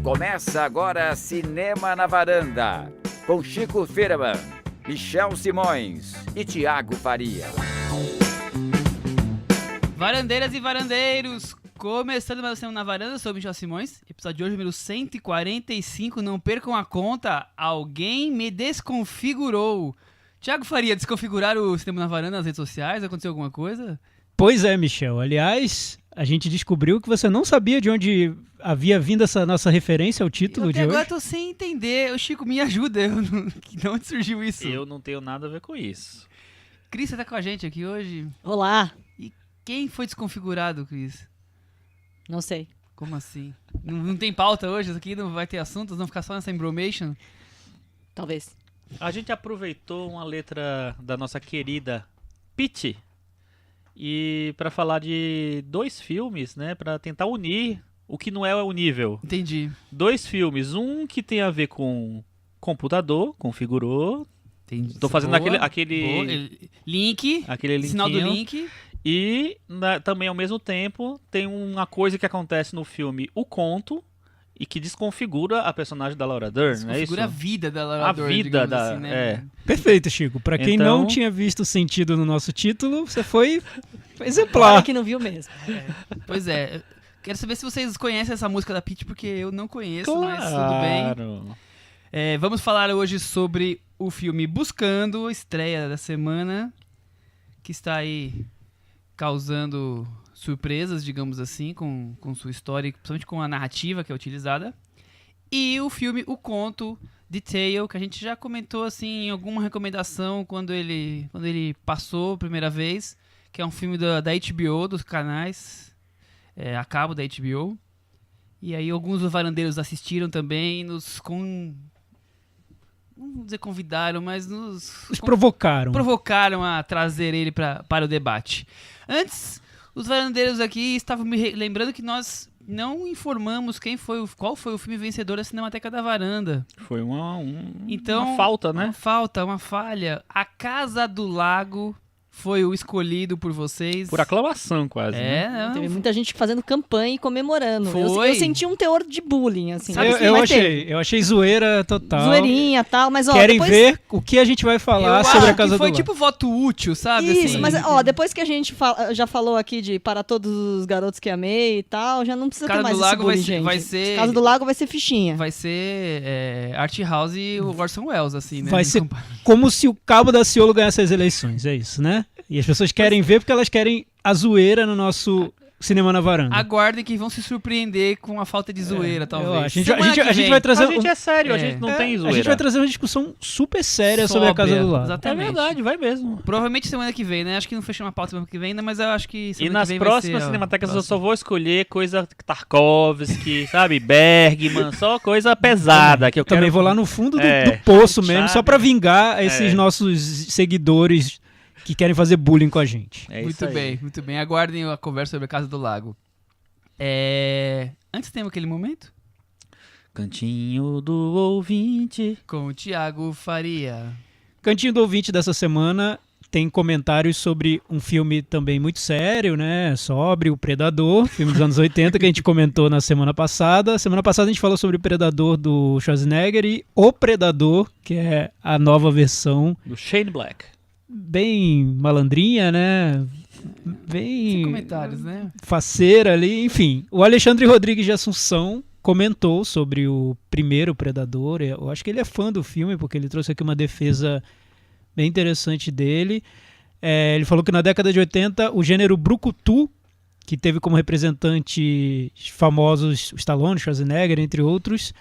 Começa agora Cinema na Varanda, com Chico Firman, Michel Simões e Thiago Faria. Varandeiras e varandeiros, começando mais Cinema na Varanda, sou o Michel Simões, episódio de hoje número 145, não percam a conta, alguém me desconfigurou. Thiago Faria, desconfigurar o Cinema na Varanda nas redes sociais, aconteceu alguma coisa? Pois é, Michel, aliás, a gente descobriu que você não sabia de onde havia vindo essa nossa referência ao título de hoje. Agora eu tô sem entender, o Chico me ajuda, de onde surgiu isso? Eu não tenho nada a ver com isso. Cris, você tá com a gente aqui hoje? Olá. E quem foi desconfigurado, Cris? Não sei. Como assim? Não tem pauta hoje? Isso aqui não vai ter assuntos? Não ficar só nessa embromation? Talvez. A gente aproveitou uma letra da nossa querida Pitty e para falar de dois filmes, né, para tentar unir o que não é unível. Entendi. Dois filmes, um que tem a ver com computador, configurou. Entendi. Tô fazendo aquele link, aquele linkzinho. sinal do link. E também ao mesmo tempo tem uma coisa que acontece no filme O Conto e que desconfigura a personagem da Laura Dern, não é isso? Desconfigura a vida da Laura A Dern, vida digamos da... assim, né? é. Perfeito, Chico. Pra quem Então- não tinha visto sentido no nosso título, você foi Claro exemplar. que não viu mesmo. Pois é. Quero saber se vocês conhecem essa música da Pitty, porque eu não conheço, mas tudo bem. Claro. Vamos falar hoje sobre o filme Buscando, estreia da semana, que está aí causando surpresas, digamos assim, com sua história, principalmente com a narrativa que é utilizada. E o filme O Conto, The Tale, que a gente já comentou assim em alguma recomendação quando ele passou a primeira vez, que é um filme da HBO, dos canais a cabo da HBO. E aí alguns dos varandeiros assistiram também e não vou dizer convidaram, mas Os provocaram. a trazer ele para o debate. Antes, os varandeiros aqui estavam me lembrando que nós não informamos qual foi o filme vencedor da Cinemateca da Varanda. Foi uma Falta, né? Uma falha. A Casa do Lago foi o escolhido por vocês. Por aclamação, quase. né? Teve muita gente fazendo campanha e comemorando. Foi. Eu senti um teor de bullying, assim. Sabe Eu achei zoeira total. Zoeirinha e tal, mas ó, Querem depois... ver o que a gente vai falar Eu sobre acho a Casa que foi do Lago. tipo voto útil, sabe? Isso, assim. mas ó, depois que a gente já falou aqui de Para Todos os Garotos que Amei e tal, já não precisa Casa ter mais do esse Lago bullying, vai gente. ser- Casa do Lago vai ser fichinha. Vai ser Art House e o Orson Welles, assim, né? Vai ser como se o Cabo da Ciolo ganhasse as eleições, é isso, né? E as pessoas querem ver porque elas querem a zoeira no nosso Cinema na Varanda. Aguardem que vão se surpreender com a falta de zoeira, talvez. eu acho. A Semana que gente vem. vai trazer A gente é sério, a gente não tem a zoeira. gente vai trazer uma discussão super séria sobre a Casa Sóbria, do Lago. É Exatamente. verdade, vai mesmo. Provavelmente semana que vem, né? Acho que não fechou uma pauta semana que vem ainda, mas eu acho que E semana nas que vem vai próximas ser, ó, cinematecas eu próxima. só vou escolher coisa Tarkovsky, sabe? Bergman, só coisa pesada que eu Também quero. vou lá no fundo do É, poço mesmo, só sabe? pra vingar esses É. nossos seguidores que querem fazer bullying com a gente. É isso Muito aí. bem, muito bem. Aguardem a conversa sobre a Casa do Lago. Antes tem aquele momento Cantinho do ouvinte. com o Thiago Faria. Cantinho do ouvinte dessa semana tem comentários sobre um filme também muito sério, né? Sobre o Predador, filme dos anos 80 que a gente comentou na semana passada. Semana passada a gente falou sobre o Predador do Schwarzenegger e O Predador, que é a nova versão, Do Shane Black. bem malandrinha, né? Sem Bem comentários, né? faceira ali, enfim. O Alexandre Rodrigues de Assunção comentou sobre o primeiro Predador. Eu acho que ele é fã do filme, porque ele trouxe aqui uma defesa bem interessante dele. Ele falou que na década de 80 o gênero brucutu, que teve como representantes famosos o Stallone, Schwarzenegger, entre outros,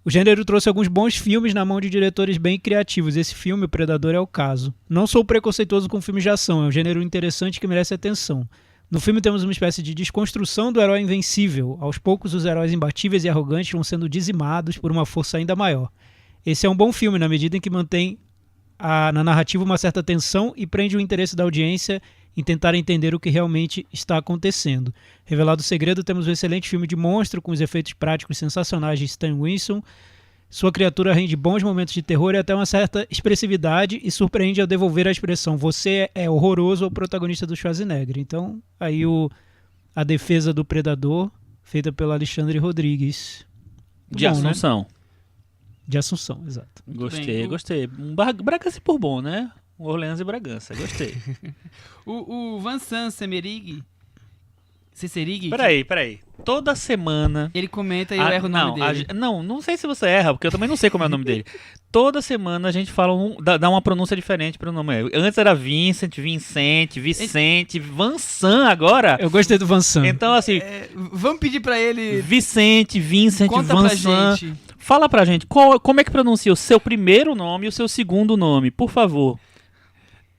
o gênero trouxe alguns bons filmes na mão de diretores bem criativos. Esse filme, O Predador, é o caso. Não sou preconceituoso com filmes de ação, é um gênero interessante que merece atenção. No filme temos uma espécie de desconstrução do herói invencível. Aos poucos, os heróis imbatíveis e arrogantes vão sendo dizimados por uma força ainda maior. Esse é um bom filme na medida em que mantém na narrativa uma certa tensão e prende o interesse da audiência em tentar entender o que realmente está acontecendo. Revelado o segredo, temos um excelente filme de monstro com os efeitos práticos sensacionais de Stan Winston. Sua criatura rende bons momentos de terror e até uma certa expressividade e surpreende ao devolver a expressão "você é horroroso" ao protagonista do Schwarzenegger. Então, aí a defesa do Predador, feita pelo Alexandre Rodrigues. De bom, né? Assunção. De Assunção, exato. Gostei, bem. gostei. Bragança por bom, né? Orleans e Bragança, gostei. O Vincent Seserig, Peraí. Toda semana... ele comenta e eu erro o nome dele. Não sei se você erra, porque eu também não sei como é o nome dele. Toda semana a gente fala dá uma pronúncia diferente pro nome. Antes era Vincent, Vicente, Vincent agora. Eu gostei do Vincent. Então, assim, Vamos pedir pra ele... Vicente, Vincent, Conta pra Vincent. gente. Fala pra gente, como é que pronuncia o seu primeiro nome e o seu segundo nome, por favor.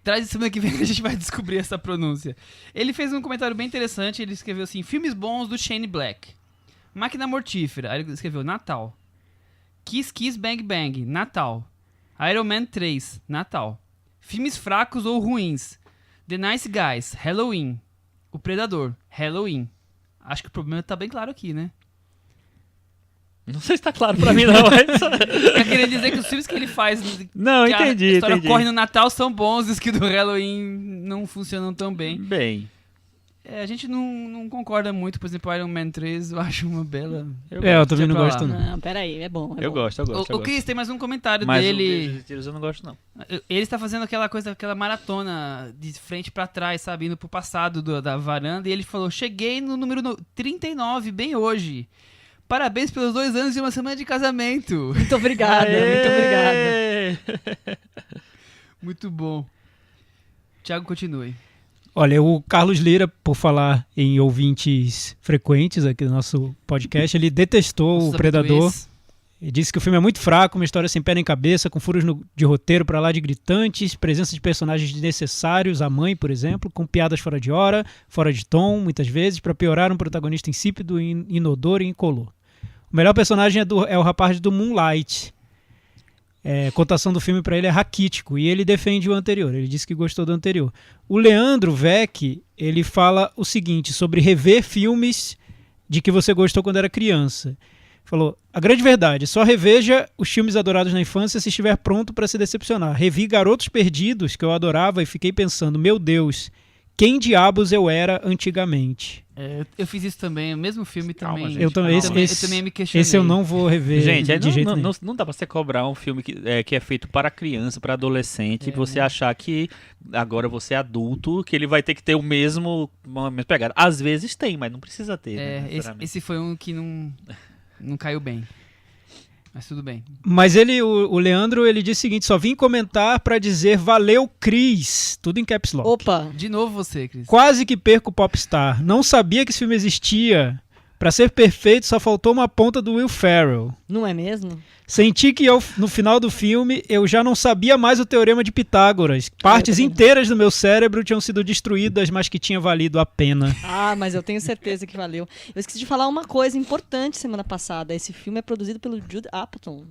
Traz semana que vem que a gente vai descobrir essa pronúncia. Ele fez um comentário bem interessante. Ele escreveu assim: filmes bons do Shane Black. Máquina Mortífera. Aí ele escreveu Natal. Kiss Kiss Bang Bang. Natal. Iron Man 3. Natal. Filmes fracos ou ruins. The Nice Guys. Halloween. O Predador. Halloween. Acho que o problema tá bem claro aqui, né? Não sei se tá claro pra mim, não, mas... Tá querendo dizer que os filmes que ele faz... Não, que a entendi. história ocorre no Natal são bons e os que do Halloween não funcionam tão bem. Bem, A gente não concorda muito. Por exemplo, Iron Man 3 eu acho uma bela... Eu também não pra lá. gosto, não. Não, peraí, é bom. eu gosto. O Chris tem mais um comentário Mas dele. o Beijo de Tiros eu não gosto, não. Ele está fazendo aquela maratona de frente pra trás, sabe? Indo pro passado da varanda. E ele falou: cheguei no número 39, bem hoje. Parabéns pelos 2 anos e uma semana de casamento. Muito obrigada, muito obrigada. Muito bom. Thiago, continue. Olha, o Carlos Lira, por falar em ouvintes frequentes aqui do nosso podcast, ele detestou Nossos o Predador. habituês. Ele disse que o filme é muito fraco, uma história sem pé nem cabeça, com furos de roteiro pra lá de gritantes, presença de personagens desnecessários, a mãe, por exemplo, com piadas fora de hora, fora de tom, muitas vezes, pra piorar um protagonista insípido, inodoro e incolor. O melhor personagem é o rapaz do Moonlight. Cotação do filme pra ele é raquítico, e ele defende o anterior, ele disse que gostou do anterior. O Leandro Vec, ele fala o seguinte, sobre rever filmes de que você gostou quando era criança. Falou: a grande verdade, só reveja os filmes adorados na infância se estiver pronto para se decepcionar. Revi Garotos Perdidos, que eu adorava, e fiquei pensando: meu Deus, quem diabos eu era antigamente? Eu fiz isso também, o mesmo filme Calma, também. gente, Eu também, eu também me questionei. esse eu não vou rever Gente, de jeito nenhum. não dá pra você cobrar um filme que é feito para criança, para adolescente, e você achar que agora você é adulto, que ele vai ter que ter a mesma pegada. Às vezes tem, mas não precisa ter. Né, necessariamente. Esse foi um que não caiu bem. Mas tudo bem. Mas o Leandro, ele disse o seguinte: só vim comentar pra dizer valeu, Cris. Tudo em caps lock. Opa, De novo você, Cris. Quase que perco o Popstar. Não sabia que esse filme existia. Pra ser perfeito, só faltou uma ponta do Will Ferrell. não é mesmo? Senti que no final do filme eu já não sabia mais o Teorema de Pitágoras. Partes também. inteiras do meu cérebro tinham sido destruídas, mas que tinha valido a pena. Ah, mas eu tenho certeza que valeu. Eu esqueci de falar uma coisa importante semana passada. Esse filme é produzido pelo Judd Apatow.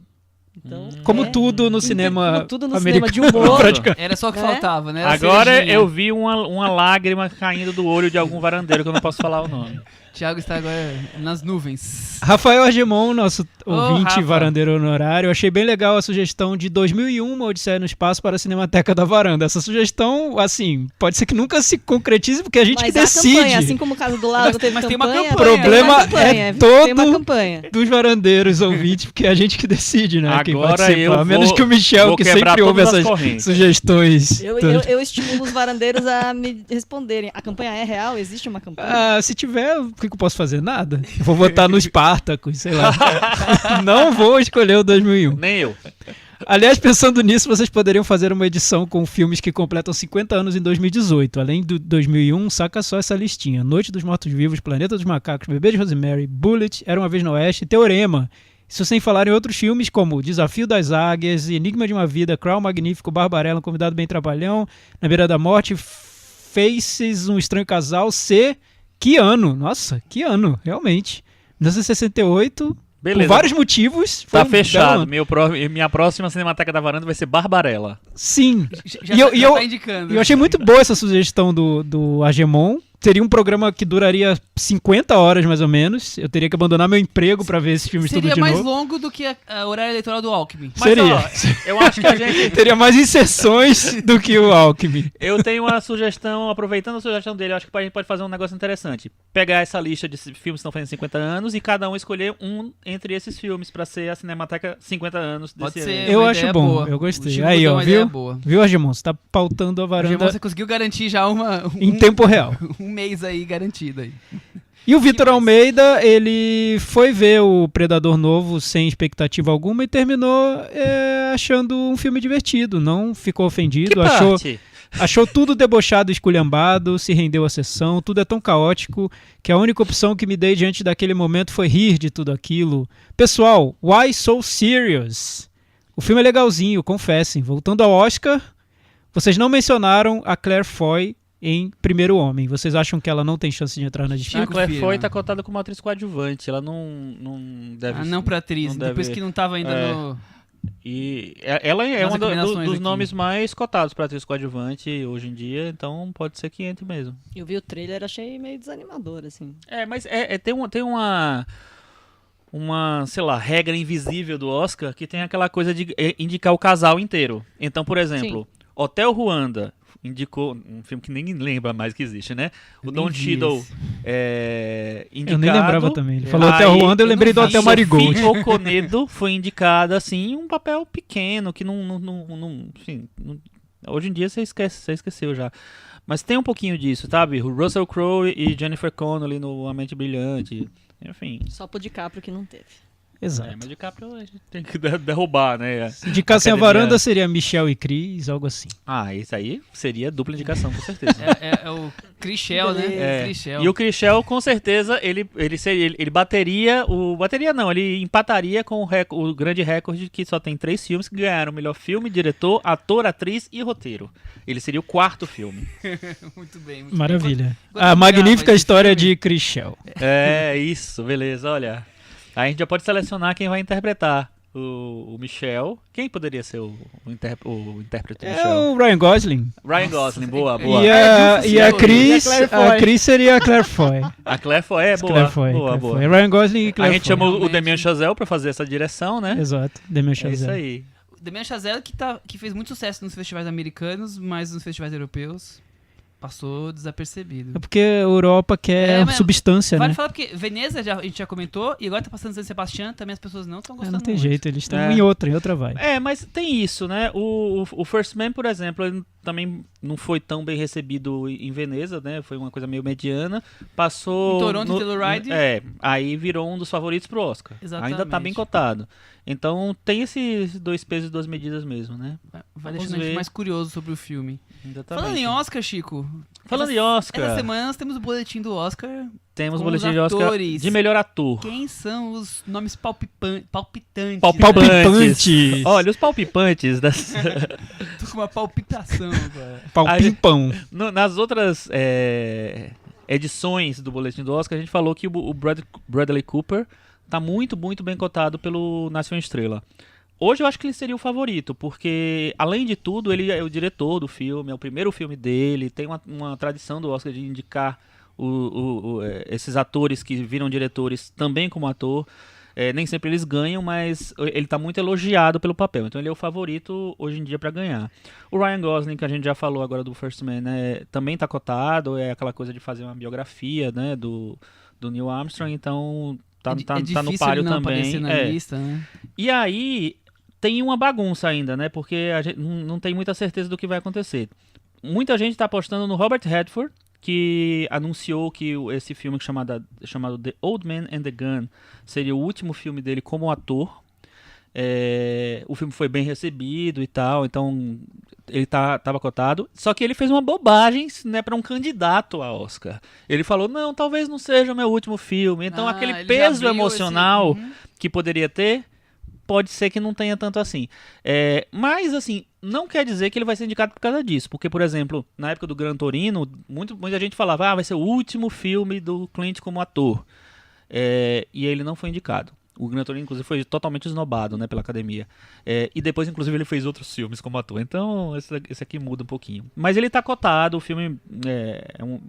Então, Como tudo no cinema como tudo no cinema americano. de humor. praticamente. Era só o que Né? faltava, né? Era a Agora cerejinha. eu vi uma lágrima caindo do olho de algum varandeiro que eu não posso falar o nome. Thiago está agora nas nuvens. Rafael Argemon, nosso ouvinte Rafa. varandeiro honorário, achei bem legal a sugestão de 2001, Uma Odisseia no Espaço para a Cinemateca da Varanda. Essa sugestão, assim, pode ser que nunca se concretize, porque é a gente Mas que a decide. campanha, assim como o caso do lado teve mas tem uma campanha, campanha. O problema tem uma campanha, é Tem uma todo campanha. dos varandeiros ouvintes, porque é a gente que decide, né? Quem Agora participar. eu A menos vou- que o Michel, vou que quebrar sempre ouve todas as essas correntes. sugestões. Eu estimulo os varandeiros a me responderem. A campanha é real? Existe uma campanha? Ah, se tiver, o que eu posso fazer? Nada. Eu vou votar no Spartacus, sei lá. Não vou escolher o 2001. Nem eu. Aliás, pensando nisso, vocês poderiam fazer uma edição com filmes que completam 50 anos em 2018. Além do 2001, saca só essa listinha: Noite dos Mortos-Vivos, Planeta dos Macacos, Bebê de Rosemary, Bullet, Era uma Vez no Oeste, Teorema. Isso sem falar em outros filmes como Desafio das Águias, Enigma de uma Vida, Crown Magnífico, Barbarella, Um Convidado Bem Trabalhão, Na Beira da Morte, Faces, Um Estranho Casal, C. Que ano? Nossa, que ano, realmente. 1968, Beleza. por vários motivos. foi Tá um belo fechado. ano. Minha próxima Cinemateca da Varanda vai ser Barbarella. Sim. Já E eu tá indicando. eu achei muito boa essa sugestão do Argemon. Seria um programa que duraria 50 horas, mais ou menos. Eu teria que abandonar meu emprego pra ver esses filmes tudo de Seria novo. mais longo do que a horário eleitoral do Alckmin. Mas, Seria. ó, eu acho que a gente... Teria mais inserções do que o Alckmin. Eu tenho uma sugestão, aproveitando a sugestão dele, eu acho que a gente pode fazer um negócio interessante. Pegar essa lista de filmes que estão fazendo 50 anos e cada um escolher um entre esses filmes pra ser a Cinemateca 50 anos desse Pode ano. ser. Eu uma acho ideia bom, boa. eu O gostei. Chico Aí, deu ó, uma ideia viu? boa. Viu, Argemon? Você tá pautando a Argemon, varanda você conseguiu garantir já em tempo real. um mês aí garantido aí. E o Vitor mais? Almeida, ele foi ver o Predador novo sem expectativa alguma e terminou achando um filme divertido. Não ficou ofendido, Que achou, parte? achou tudo debochado, esculhambado, se rendeu à sessão. Tudo é tão caótico que a única opção que me dei diante daquele momento foi rir de tudo aquilo. Pessoal, why so serious? O filme é legalzinho, confessem. Voltando ao Oscar, vocês não mencionaram a Claire Foy em Primeiro Homem. Vocês acham que ela não tem chance de entrar na A disputa? Claire Firma. Foy tá cotada como atriz coadjuvante. Ela não deve... Ah, não pra atriz. não deve- Depois que não tava ainda É. no... E ela é Nas um recomendações dos aqui. nomes mais cotados pra atriz coadjuvante hoje em dia, então pode ser que entre mesmo. Eu vi o trailer, achei meio desanimador, assim. Mas tem uma, sei lá, regra invisível do Oscar que tem aquela coisa de indicar o casal inteiro. Então, por exemplo, Hotel Ruanda indicou um filme que nem lembra mais que existe, né? O Eu Don nem vi Cheadle esse. Eu indicado. nem lembrava também. Ele falou Aí, Hotel Ruanda, eu eu lembrei não do vi. Hotel Marigold. Sophie Okonedo foi indicada, assim, um papel pequeno, que enfim, hoje em dia você esqueceu já. Mas tem um pouquinho disso, sabe? O Russell Crowe e Jennifer Connelly no A Mente Brilhante, enfim. Só pro DiCaprio que não teve. Exato. Mas o DiCaprio a gente tem que derrubar, né? Se indicassem a Academia. varanda, seria Michelle e Chris, algo assim. Isso aí seria dupla indicação, com certeza. É o Chrishell, né? É. Chrishell. E o Chrishell, com certeza, ele bateria ele empataria com o grande recorde que só tem 3 filmes que ganharam o melhor filme, diretor, ator, atriz e roteiro. Ele seria o 4º filme. Muito bem. Muito Maravilha. Quando A eu magnífica gravo esse história filme- de Chrishell. Isso, beleza, olha. Aí a gente já pode selecionar quem vai interpretar o Michel. Quem poderia ser o intérprete do É Michel? o Ryan Gosling. Ryan Gosling, boa. E a Justo, Chris, E a Claire a Foy. Chris seria a Claire Foy. A Claire Foy boa. Claire Foy, boa, Claire boa. Foy. Ryan Gosling e A Claire gente Foy. chamou o Realmente. Damien Chazelle pra fazer essa direção, né? Exato, Damien É Chazelle. isso aí. Damien Chazelle que fez muito sucesso nos festivais americanos, mas nos festivais europeus passou desapercebido. É porque a Europa quer mas substância, Vale né? falar porque Veneza a gente já comentou e agora tá passando San Sebastián, também as pessoas não estão gostando Não tem muito. jeito, eles estão É. em outra vibe. Mas tem isso, né? O First Man, por exemplo, ele também não foi tão bem recebido em Veneza, né? Foi uma coisa meio mediana. Passou... Em Toronto, em Telluride. Aí virou um dos favoritos pro Oscar. Exatamente. Ainda tá bem cotado. Então tem esses 2 pesos e 2 medidas mesmo, né? Vai Vamos deixando a gente ver. mais curioso sobre o filme. Exatamente. Falando em Oscar, Chico. Falando essa- em Oscar, Essa semana nós temos o boletim do Oscar. temos o com boletim os de Oscar atores. de melhor ator. Quem são os nomes palpitantes? Palpitantes. Olha, os palpitantes das... Tô com uma palpitação agora. Palpimpão. Nas outras edições do boletim do Oscar, a gente falou que o Bradley Cooper tá muito, muito bem cotado pelo Nasce uma Estrela. Hoje eu acho que ele seria o favorito, porque, além de tudo, ele é o diretor do filme, é o primeiro filme dele, tem uma tradição do Oscar de indicar esses atores que viram diretores também como ator. Nem sempre eles ganham, mas ele está muito elogiado pelo papel. Então ele é o favorito hoje em dia para ganhar. O Ryan Gosling, que a gente já falou agora do First Man, né, também está cotado. É aquela coisa de fazer uma biografia, né, do Neil Armstrong. Então tá no difícil páreo ele não também. aparecer na lista, né? E aí tem uma bagunça ainda, né? Porque a gente não tem muita certeza do que vai acontecer. Muita gente está apostando no Robert Redford, que anunciou que esse filme chamado The Old Man and the Gun seria o último filme dele como ator. O filme foi bem recebido e tal, então ele estava cotado. Só que ele fez uma bobagem, né, para um candidato a Oscar. Ele falou, não, talvez não seja meu último filme. Então aquele ele já peso abriu emocional esse- que poderia ter, pode ser que não tenha tanto assim. Mas, assim, não quer dizer que ele vai ser indicado por causa disso. Porque, por exemplo, na época do Gran Torino, muita gente falava, vai ser o último filme do Clint como ator. E ele não foi indicado. O Gran Torino, inclusive, foi totalmente esnobado, né, pela academia. E depois, inclusive, ele fez outros filmes como ator. Então, esse aqui muda um pouquinho. Mas ele tá cotado. O filme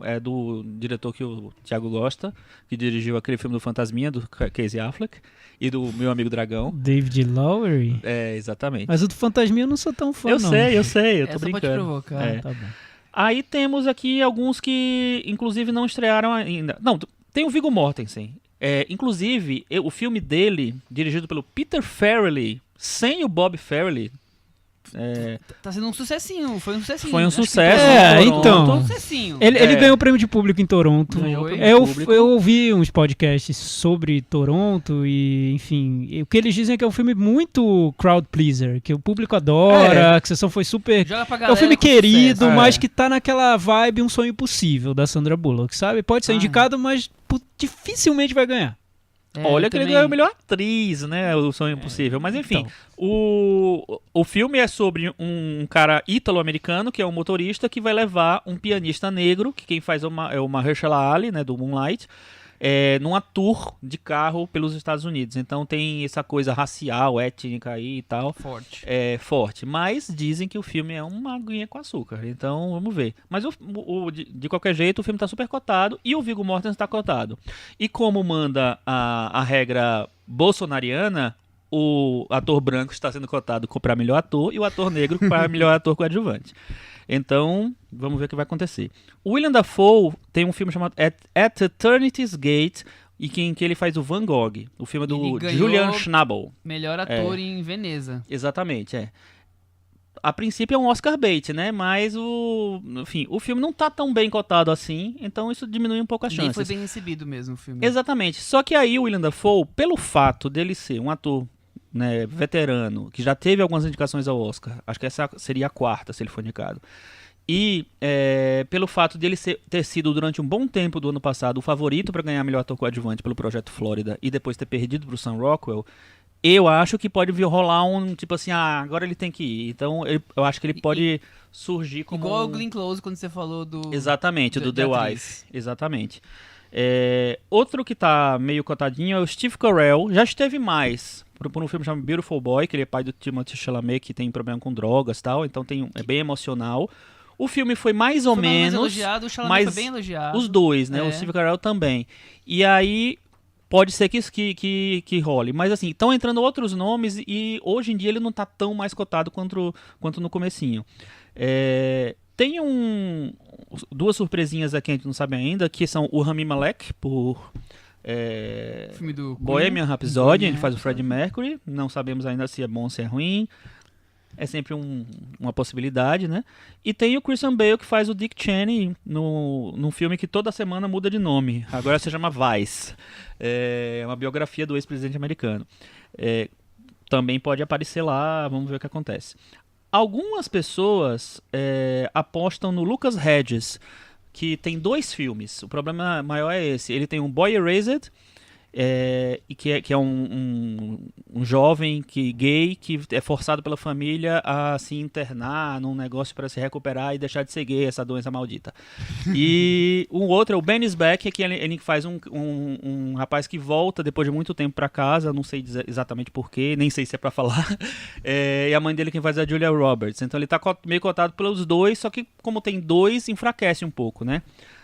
é do diretor que o Thiago gosta, que dirigiu aquele filme do Fantasminha, do Casey Affleck, e do Meu Amigo Dragão. David Lowery? Exatamente. Mas o do Fantasminha eu não sou tão fã, Eu não. sei, eu tô Essa brincando. pode provocar. Tá bom. Aí temos aqui alguns que, inclusive, não estrearam ainda. Não, tem o Viggo Mortensen. Inclusive, o filme dele, dirigido pelo Peter Farrelly, sem o Bob Farrelly... Tá sendo um sucessinho, foi um sucessinho. Foi um Acho que sucesso. Então. Um sucessinho. Ele ganhou o prêmio de público em Toronto. Ganhou o prêmio de público. Eu ouvi uns podcasts sobre Toronto e, enfim, o que eles dizem é que é um filme muito crowd pleaser, que o público adora, que a sessão foi super... Joga pra É um galera filme com querido, sucesso. mas que tá naquela vibe Um Sonho Impossível, da Sandra Bullock, sabe? Pode ser indicado, mas dificilmente vai ganhar. Olha que ele também. ganhou a melhor atriz, né? O Sonho Impossível. Mas enfim, Então. o filme é sobre um cara ítalo-americano, que é um motorista, que vai levar um pianista negro, que quem faz é o Mahershala Ali, né? Do Moonlight, numa tour de carro pelos Estados Unidos. Então tem essa coisa racial, étnica aí e tal. Forte. Forte. Mas dizem que o filme é uma aguinha com açúcar. Então vamos ver. Mas de qualquer jeito, o filme tá super cotado e o Viggo Mortensen tá cotado. E como manda a regra bolsonariana, o ator branco está sendo cotado para melhor ator e o ator negro para melhor ator coadjuvante. Então, vamos ver o que vai acontecer. O William Dafoe tem um filme chamado At Eternity's Gate, e que ele faz o Van Gogh, o filme do Ele ganhou Julian Schnabel. Melhor ator em Veneza. Exatamente, A princípio é um Oscar bait, né? Mas enfim, o filme não tá tão bem cotado assim, então isso diminui um pouco as Nem chances. foi bem recebido mesmo o filme. Exatamente. Só que aí o William Dafoe, pelo fato dele ser um ator, né, veterano, que já teve algumas indicações ao Oscar, acho que essa seria a quarta se ele for indicado, e pelo fato de ele ter sido durante um bom tempo do ano passado o favorito para ganhar melhor ator coadjuvante pelo Projeto Flórida e depois ter perdido para o Sam Rockwell, eu acho que pode rolar um tipo assim, agora ele tem que ir. Então eu acho que ele pode surgir como Igual o Glenn Close quando você falou do... Exatamente, do de The atriz. Wife. Exatamente. Outro que tá meio cotadinho é o Steve Carell. Já esteve mais por um filme chamado Beautiful Boy, que ele é pai do Timothée Chalamet, que tem problema com drogas e tal, então é bem emocional. O filme foi mais ou menos... elogiado, o Chalamet mas foi bem elogiado. os dois, né? O Steve Carell também. E aí pode ser que role. Mas assim, estão entrando outros nomes e hoje em dia ele não tá tão mais cotado quanto no comecinho. Tem duas surpresinhas aqui que a gente não sabe ainda, que são o Rami Malek, por filme do Bohemian Rhapsody, ele faz o Freddie Mercury. Não sabemos ainda se é bom ou se é ruim. É sempre uma possibilidade, né? E tem o Christian Bale, que faz o Dick Cheney num filme que toda semana muda de nome. Agora se chama Vice. É uma biografia do ex-presidente americano. Também pode aparecer lá, vamos ver o que acontece. Algumas pessoas apostam no Lucas Hedges, que tem 2 filmes. O problema maior é esse. Ele tem um Boy Erased, e que é um jovem gay que é forçado pela família a se internar num negócio para se recuperar e deixar de ser gay, essa doença maldita. E um outro é o Ben is Back, que ele faz um rapaz que volta depois de muito tempo para casa, não sei dizer exatamente porquê, nem sei se é para falar, e a mãe dele quem faz é a Julia Roberts. Então ele tá meio cotado pelos dois, só que como tem 2, enfraquece um pouco, né,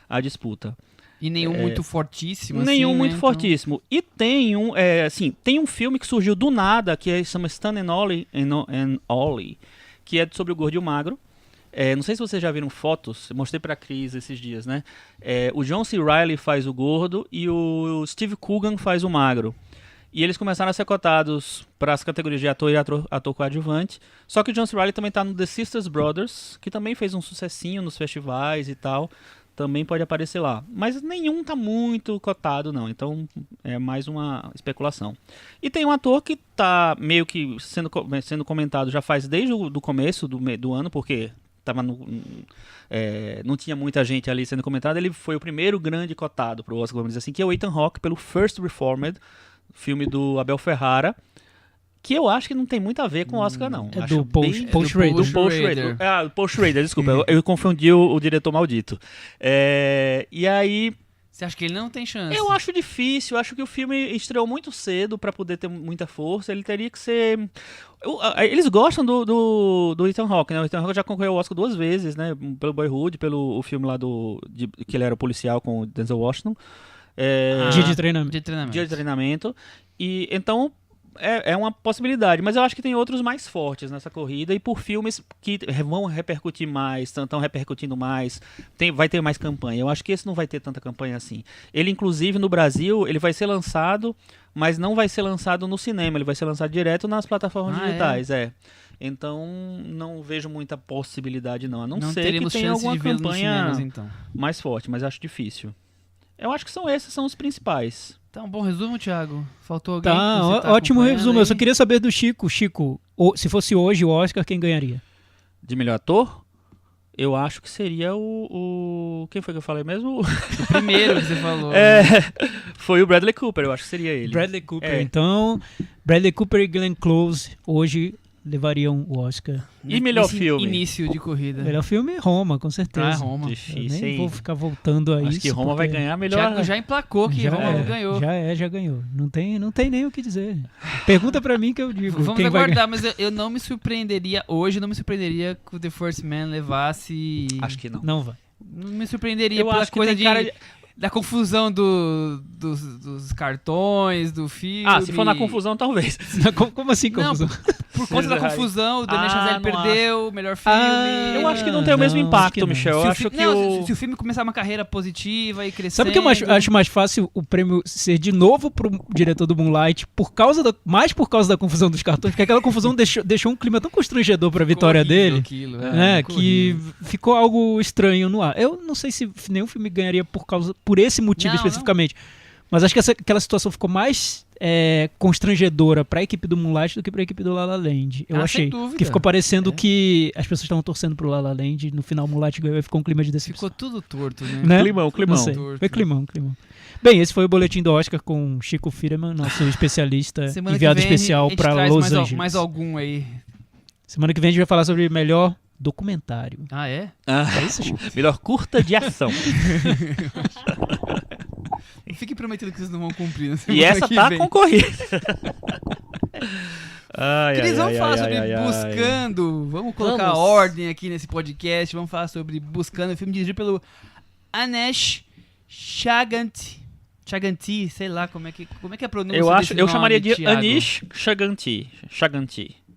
a disputa. E nenhum muito fortíssimo. Nenhum assim, muito né? fortíssimo. E tem tem um filme que surgiu do nada, que se chama Stan and Ollie, que é sobre o gordo e o magro. Não sei se vocês já viram fotos, eu mostrei pra Cris esses dias, né? O John C. Reilly faz o gordo e o Steve Coogan faz o magro. E eles começaram a ser cotados para as categorias de ator e ator coadjuvante. Só que o John C. Reilly também tá no The Sisters Brothers, que também fez um sucessinho nos festivais e tal. Também pode aparecer lá. Mas nenhum tá muito cotado, não. Então é mais uma especulação. E tem um ator que tá meio que sendo comentado já faz desde o começo do ano, porque tava não tinha muita gente ali sendo comentado. Ele foi o primeiro grande cotado pro Oscar, vamos dizer assim, que é o Ethan Hawke, pelo First Reformed, filme do Abel Ferrara, que eu acho que não tem muito a ver com o Oscar, não. É Acho do Paul Paul Schrader. Paul Schrader, desculpa. Eu confundi o diretor maldito. E aí, Você acha que ele não tem chance? Eu acho difícil, eu acho que o filme estreou muito cedo pra poder ter muita força, ele teria que ser... Eles gostam do Ethan Hawke, né? O Ethan Hawke já concorreu ao Oscar 2 vezes, né? Pelo Boyhood, pelo o filme lá que ele era policial com o Denzel Washington. Dia de treinamento. Dia de treinamento. E então... É uma possibilidade, mas eu acho que tem outros mais fortes nessa corrida e por filmes que vão repercutir mais, estão repercutindo mais, vai ter mais campanha. Eu acho que esse não vai ter tanta campanha assim. Ele, inclusive, no Brasil, ele vai ser lançado, mas não vai ser lançado no cinema, ele vai ser lançado direto nas plataformas digitais. Então, não vejo muita possibilidade não, a não ser que tenha alguma campanha mais forte, mas acho difícil. Eu acho que esses são os principais. Tá um bom resumo, Thiago? Faltou alguém? Ótimo resumo. Eu só queria saber do Chico. Chico, se fosse hoje o Oscar, quem ganharia? De melhor ator? Eu acho que seria quem foi que eu falei mesmo? O primeiro que você falou. Foi o Bradley Cooper, eu acho que seria ele. Bradley Cooper. Então, Bradley Cooper e Glenn Close hoje levariam o Oscar. E melhor filme? Início de corrida. Melhor filme, Roma, com certeza. Roma. Difícil, eu nem vou ficar voltando a isso. Acho que Roma vai ganhar melhor. Thiago já emplacou que Roma ganhou. Já ganhou. Não tem nem o que dizer. Pergunta pra mim que eu digo. Vamos aguardar, mas eu não me surpreenderia hoje, não me surpreenderia que o The First Man levasse... Acho que não. Não vai. Não me surpreenderia pela coisa da confusão dos cartões, do filme. Se for na confusão, talvez. Como assim confusão? Por conta da confusão, o Damien Chazelle perdeu o melhor filme. Eu acho que não tem o mesmo impacto, Michel. Eu acho que se o filme começar uma carreira positiva e crescendo... Sabe o que eu acho mais fácil o prêmio ser de novo pro diretor do Moonlight, mais por causa da confusão dos cartões, porque aquela confusão deixou um clima tão constrangedor pra vitória dele, que ficou algo estranho no ar. Eu não sei se nenhum filme ganharia por esse motivo especificamente. Mas acho que aquela situação ficou mais constrangedora pra equipe do Moonlight do que pra equipe do La La Land. Eu achei. Que ficou parecendo que as pessoas estavam torcendo pro La La Land e no final o Moonlight ganhou e ficou um clima de decepção. Ficou tudo torto, né? Climão. Foi climão. Bem, esse foi o Boletim do Oscar com Chico Firman, nosso especialista, enviado especial pra Los Angeles. Mais algum aí. Semana que vem a gente vai falar sobre melhor documentário. Ah, é? É isso, Chico? Melhor curta de ação. Fique prometido que vocês não vão cumprir. E essa tá concorrida. Queridos, vamos falar sobre Buscando. Vamos colocar ordem aqui nesse podcast. Vamos falar sobre Buscando, um filme dirigido pelo Anesh Chaganty, sei lá como é que é a pronúncia desse nome, eu chamaria de Thiago. Anish Chaganty.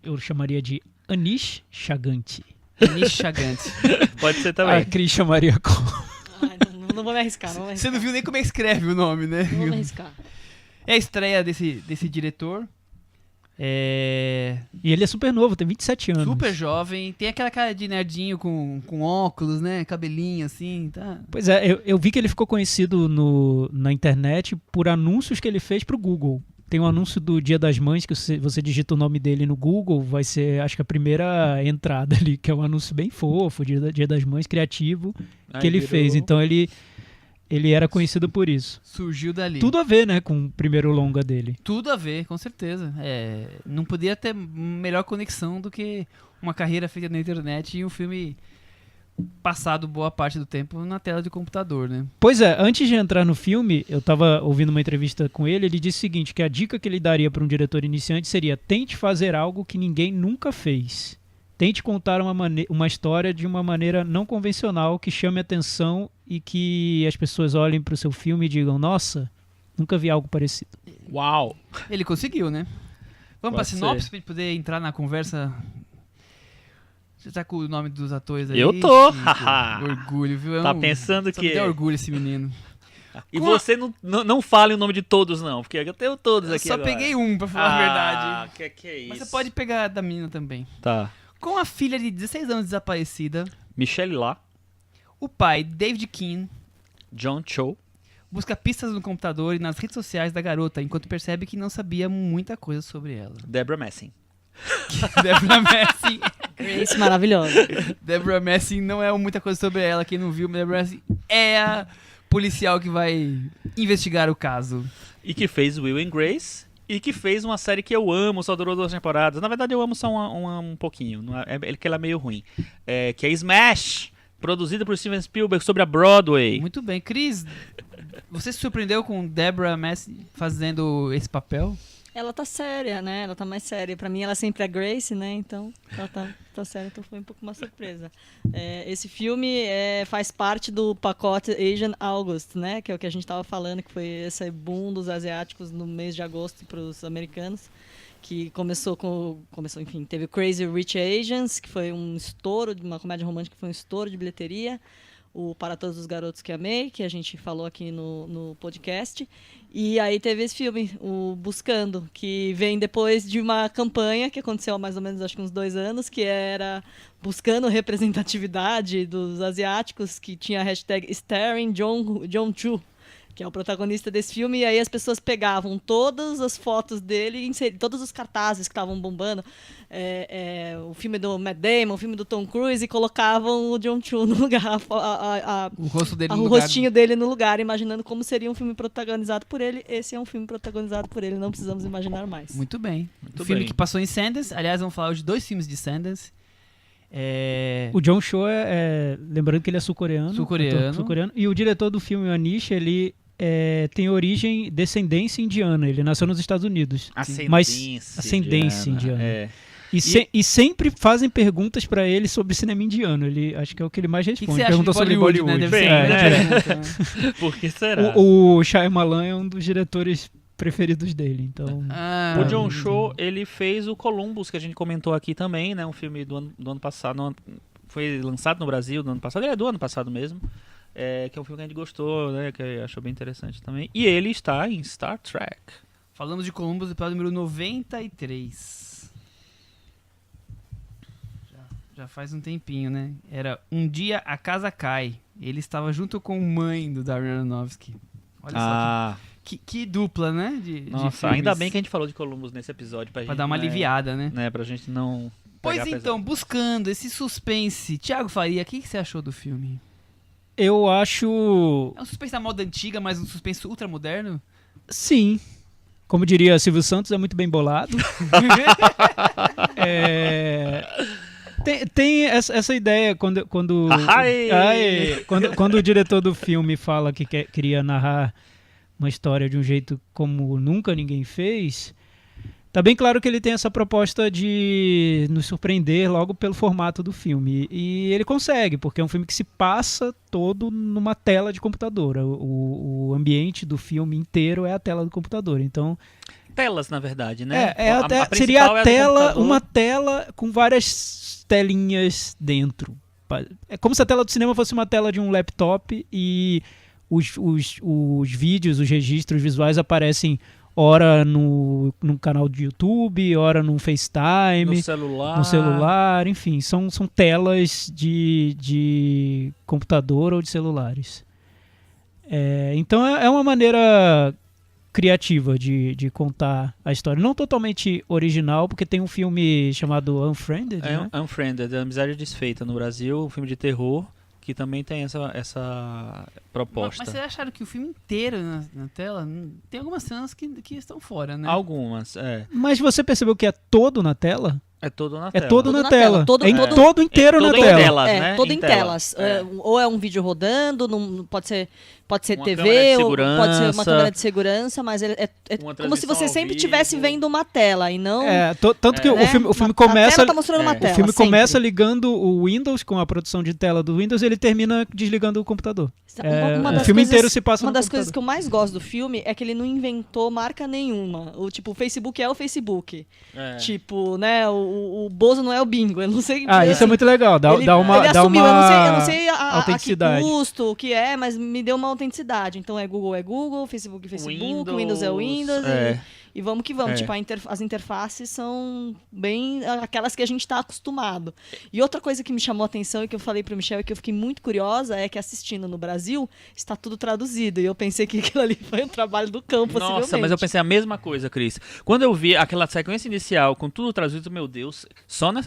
Eu chamaria de Anish Chaganty. Anish Chaganty. Pode ser também. A Cris chamaria como... Não vou me arriscar, Você não viu nem como é que escreve o nome, né? Não vou me arriscar. É a estreia desse diretor. E ele é super novo, tem 27 anos. Super jovem. Tem aquela cara de nerdinho com óculos, né? Cabelinho assim, tá? Pois é, eu vi que ele ficou conhecido na internet por anúncios que ele fez pro Google. Tem um anúncio do Dia das Mães, que você digita o nome dele no Google, vai ser, acho que a primeira entrada ali, que é um anúncio bem fofo, Dia das Mães, criativo, que ele fez. Então ele era conhecido por isso. Surgiu dali. Tudo a ver, né, com o primeiro longa dele. Tudo a ver, com certeza. Não podia ter melhor conexão do que uma carreira feita na internet e um filme passado boa parte do tempo na tela de computador, né? Pois é, antes de entrar no filme, eu tava ouvindo uma entrevista com ele disse o seguinte, que a dica que ele daria para um diretor iniciante seria: tente fazer algo que ninguém nunca fez. Tente contar uma história de uma maneira não convencional, que chame atenção e que as pessoas olhem para o seu filme e digam: nossa, nunca vi algo parecido. Uau! Ele conseguiu, né? Vamos para sinopse para poder entrar na conversa. Você tá com o nome dos atores aí? Eu tô! Orgulho, viu? Tá pensando só que... me dá orgulho esse menino. E você não fale o nome de todos, não, porque eu tenho todos aqui só agora. peguei um, pra falar a verdade. Que é isso? Mas você pode pegar da menina também. Tá. Com a filha de 16 anos desaparecida, Michelle Lá, o pai, David Keane, John Cho, busca pistas no computador e nas redes sociais da garota, enquanto percebe que não sabia muita coisa sobre ela. Deborah Messing. Deborah Messing. Grace maravilhosa. Deborah Messing não é muita coisa sobre ela. Quem não viu, Deborah Messing é a policial que vai investigar o caso. E que fez Will and Grace. E que fez uma série que eu amo, só durou 2 temporadas. Na verdade, eu amo só um pouquinho. Que ela é meio ruim. Que é Smash. produzida por Steven Spielberg sobre a Broadway. Muito bem. Cris, você se surpreendeu com Deborah Messing fazendo esse papel? Ela tá séria, né? Ela tá mais séria. Pra mim, ela sempre é Grace, né? Então, ela tá séria, então foi um pouco uma surpresa. Esse filme faz parte do pacote Asian August, né? Que é o que a gente tava falando, que foi esse boom dos asiáticos no mês de agosto pros americanos. Que enfim, teve o Crazy Rich Asians, que foi um estouro, uma comédia romântica que foi um estouro de bilheteria. O Para Todos os Garotos que Amei, que a gente falou aqui no podcast. E aí teve esse filme, o Buscando, que vem depois de uma campanha que aconteceu há mais ou menos, acho que uns 2 anos, que era buscando representatividade dos asiáticos, que tinha a hashtag Starring John Chu, que é o protagonista desse filme, e aí as pessoas pegavam todas as fotos dele, todos os cartazes que estavam bombando, o filme do Matt Damon, o filme do Tom Cruise, e colocavam o John Chu no lugar, O rosto dele no o lugar. rostinho dele no lugar, imaginando como seria um filme protagonizado por ele. Esse é um filme protagonizado por ele, não precisamos imaginar mais. Muito bem. Muito o filme bem. que passou em Sundance. Aliás, vamos falar hoje de 2 filmes de Sundance. O John Cho lembrando que ele é sul-coreano. Sul-coreano. Ator sul-coreano. E o diretor do filme, o Anish, ele tem descendência indiana. Ele nasceu nos Estados Unidos. Ascendência indiana. E sempre fazem perguntas pra ele sobre cinema indiano. Ele acho que é o que ele mais O responde. que você acha Pergunta de sobre Bollywood, Bollywood. né? Deve ser Bem, a né? pergunta, né? Por que será? O Shyamalan é um dos diretores preferidos dele. Então, Ah, O John Cho, ele fez o Columbus, que a gente comentou aqui também, né? Um filme do ano passado. Foi lançado no Brasil no ano passado. Ele é do ano passado mesmo. Que é um filme que a gente gostou, né? Que achou bem interessante também. E ele está em Star Trek. Falamos de Columbus, episódio número 93. Já faz um tempinho, né? Era Um Dia a Casa Cai. Ele estava junto com mãe do Darren Aronofsky. Olha só que dupla, né? De Nossa, filmes. ainda bem que a gente falou de Columbus nesse episódio. Pra gente, dar uma aliviada, né? Pra gente não... Pois pegar então, pesado. buscando esse suspense. Thiago Faria, o que você achou do filme? eu acho... É um suspense da moda antiga, mas um suspense ultramoderno? Sim. Como diria Silvio Santos, é muito bem bolado. Tem essa ideia quando o diretor do filme fala que queria narrar uma história de um jeito como nunca ninguém fez. Tá bem claro que ele tem essa proposta de nos surpreender logo pelo formato do filme. E ele consegue, porque é um filme que se passa todo numa tela de computador. O ambiente do filme inteiro é a tela do computador. Então, Telas, na verdade, né? Seria principal a é tela, do uma tela com várias telinhas dentro. É como se a tela do cinema fosse uma tela de um laptop e os vídeos, os registros visuais aparecem ora num canal de YouTube, ora num FaceTime, no celular, enfim, são telas de computador ou de celulares. Então é uma maneira criativa de contar a história. Não totalmente original, porque tem um filme chamado Unfriended, né? Unfriended, Amizade Desfeita no Brasil, um filme de terror, que também tem essa proposta. Mas vocês acharam que o filme inteiro na tela, tem algumas cenas que estão fora, né? Algumas, Mas você percebeu que é todo na tela? É todo na É tela. todo na tela. Todo inteiro na todo em tela. telas, né? Todo em telas. tela. Ou é um vídeo rodando, pode ser Uma TV, câmera de ou pode ser uma segurança. câmera de segurança, mas é Uma como se transmissão você ao sempre vivo. estivesse vendo uma tela e não... Tanto que né? o filme A começa... tela tá mostrando uma o tela, O filme sempre. começa ligando o Windows com a produção de tela do Windows e ele termina desligando o computador. Uma O das filme coisas- inteiro se passa Uma no das computador. coisas que eu mais gosto do filme é que ele não inventou marca nenhuma. O Facebook é o Facebook. Tipo, né, o Bozo não é o Bingo. Eu não sei... Isso é muito legal. Dá ele uma assumiu, eu não sei a que autenticidade. custo, o que é, mas me deu uma autenticidade. Então é Google, Facebook, Windows é Windows. E vamos que vamos. Tipo, as interfaces são bem aquelas que a gente está acostumado. E outra coisa que me chamou a atenção e que eu falei pro Michel e que eu fiquei muito curiosa é que assistindo no Brasil está tudo traduzido. E eu pensei que aquilo ali foi um trabalho do campo, Nossa, possivelmente. mas eu pensei a mesma coisa, Cris. Quando eu vi aquela sequência inicial com tudo traduzido, meu Deus, só né?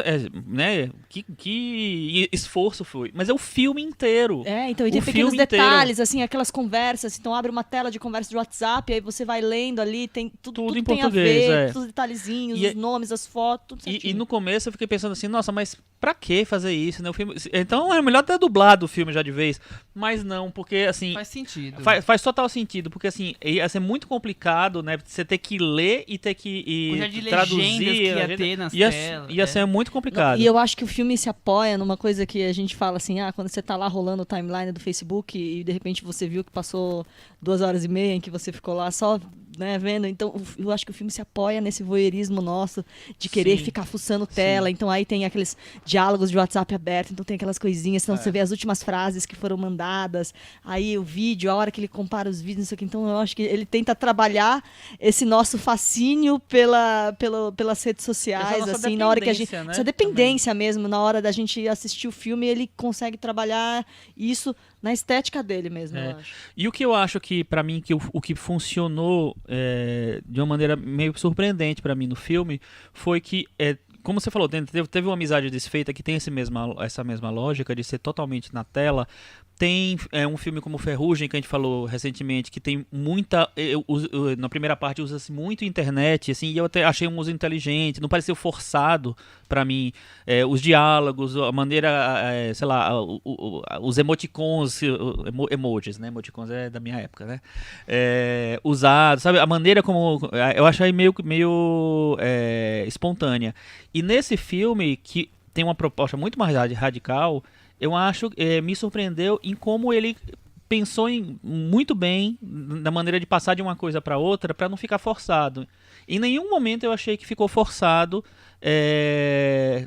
Que esforço foi. Mas é o filme inteiro. Então, e tem O pequenos filme inteiro. detalhes, assim, aquelas conversas. Então, abre uma tela de conversa de WhatsApp, aí você vai lendo ali, tem tudo em tem português, a ver, todos os detalhezinhos, E os nomes, as fotos, tudo E certinho. no começo eu fiquei pensando assim, nossa, mas pra que fazer isso, né? O filme, então é melhor ter dublado o filme já de vez. Mas não, porque assim... Faz sentido. Faz total sentido, porque assim, ia ser muito complicado, né? Você ter que ler e ter que traduzir. Que ia ter nas telas. Ia ser muito complicado. E eu acho que o filme se apoia numa coisa que a gente fala assim, quando você tá lá rolando o timeline do Facebook e de repente você viu que passou 2h30 em que você ficou lá só, né, vendo. Então, eu acho que o filme se apoia nesse voyeurismo nosso de querer ficar fuçando tela. Então aí tem aqueles diálogos de WhatsApp aberto, então tem aquelas coisinhas, então você vê as últimas frases que foram mandadas, aí o vídeo, a hora que ele compara os vídeos, não sei o que. Então eu acho que ele tenta trabalhar esse nosso fascínio pelas redes sociais, assim, na hora que a gente... né, essa dependência mesmo, na hora da gente assistir o filme, ele consegue trabalhar isso na estética dele mesmo, eu acho. E o que eu acho que, pra mim, o que funcionou de uma maneira meio surpreendente pra mim no filme, foi que, como você falou, teve uma amizade desfeita que tem essa mesma lógica de ser totalmente na tela. Tem um filme como Ferrugem, que a gente falou recentemente, que tem muita... na primeira parte usa-se muito internet, assim, e eu até achei um uso inteligente, não pareceu forçado pra mim. Os diálogos, a maneira, sei lá, os emoticons, emojis, né? Emoticons é da minha época, né? Usados, sabe? A maneira como... Eu achei meio espontânea. E nesse filme, que tem uma proposta muito mais radical... Eu acho, me surpreendeu em como ele pensou muito bem na maneira de passar de uma coisa para outra para não ficar forçado. Em nenhum momento eu achei que ficou forçado,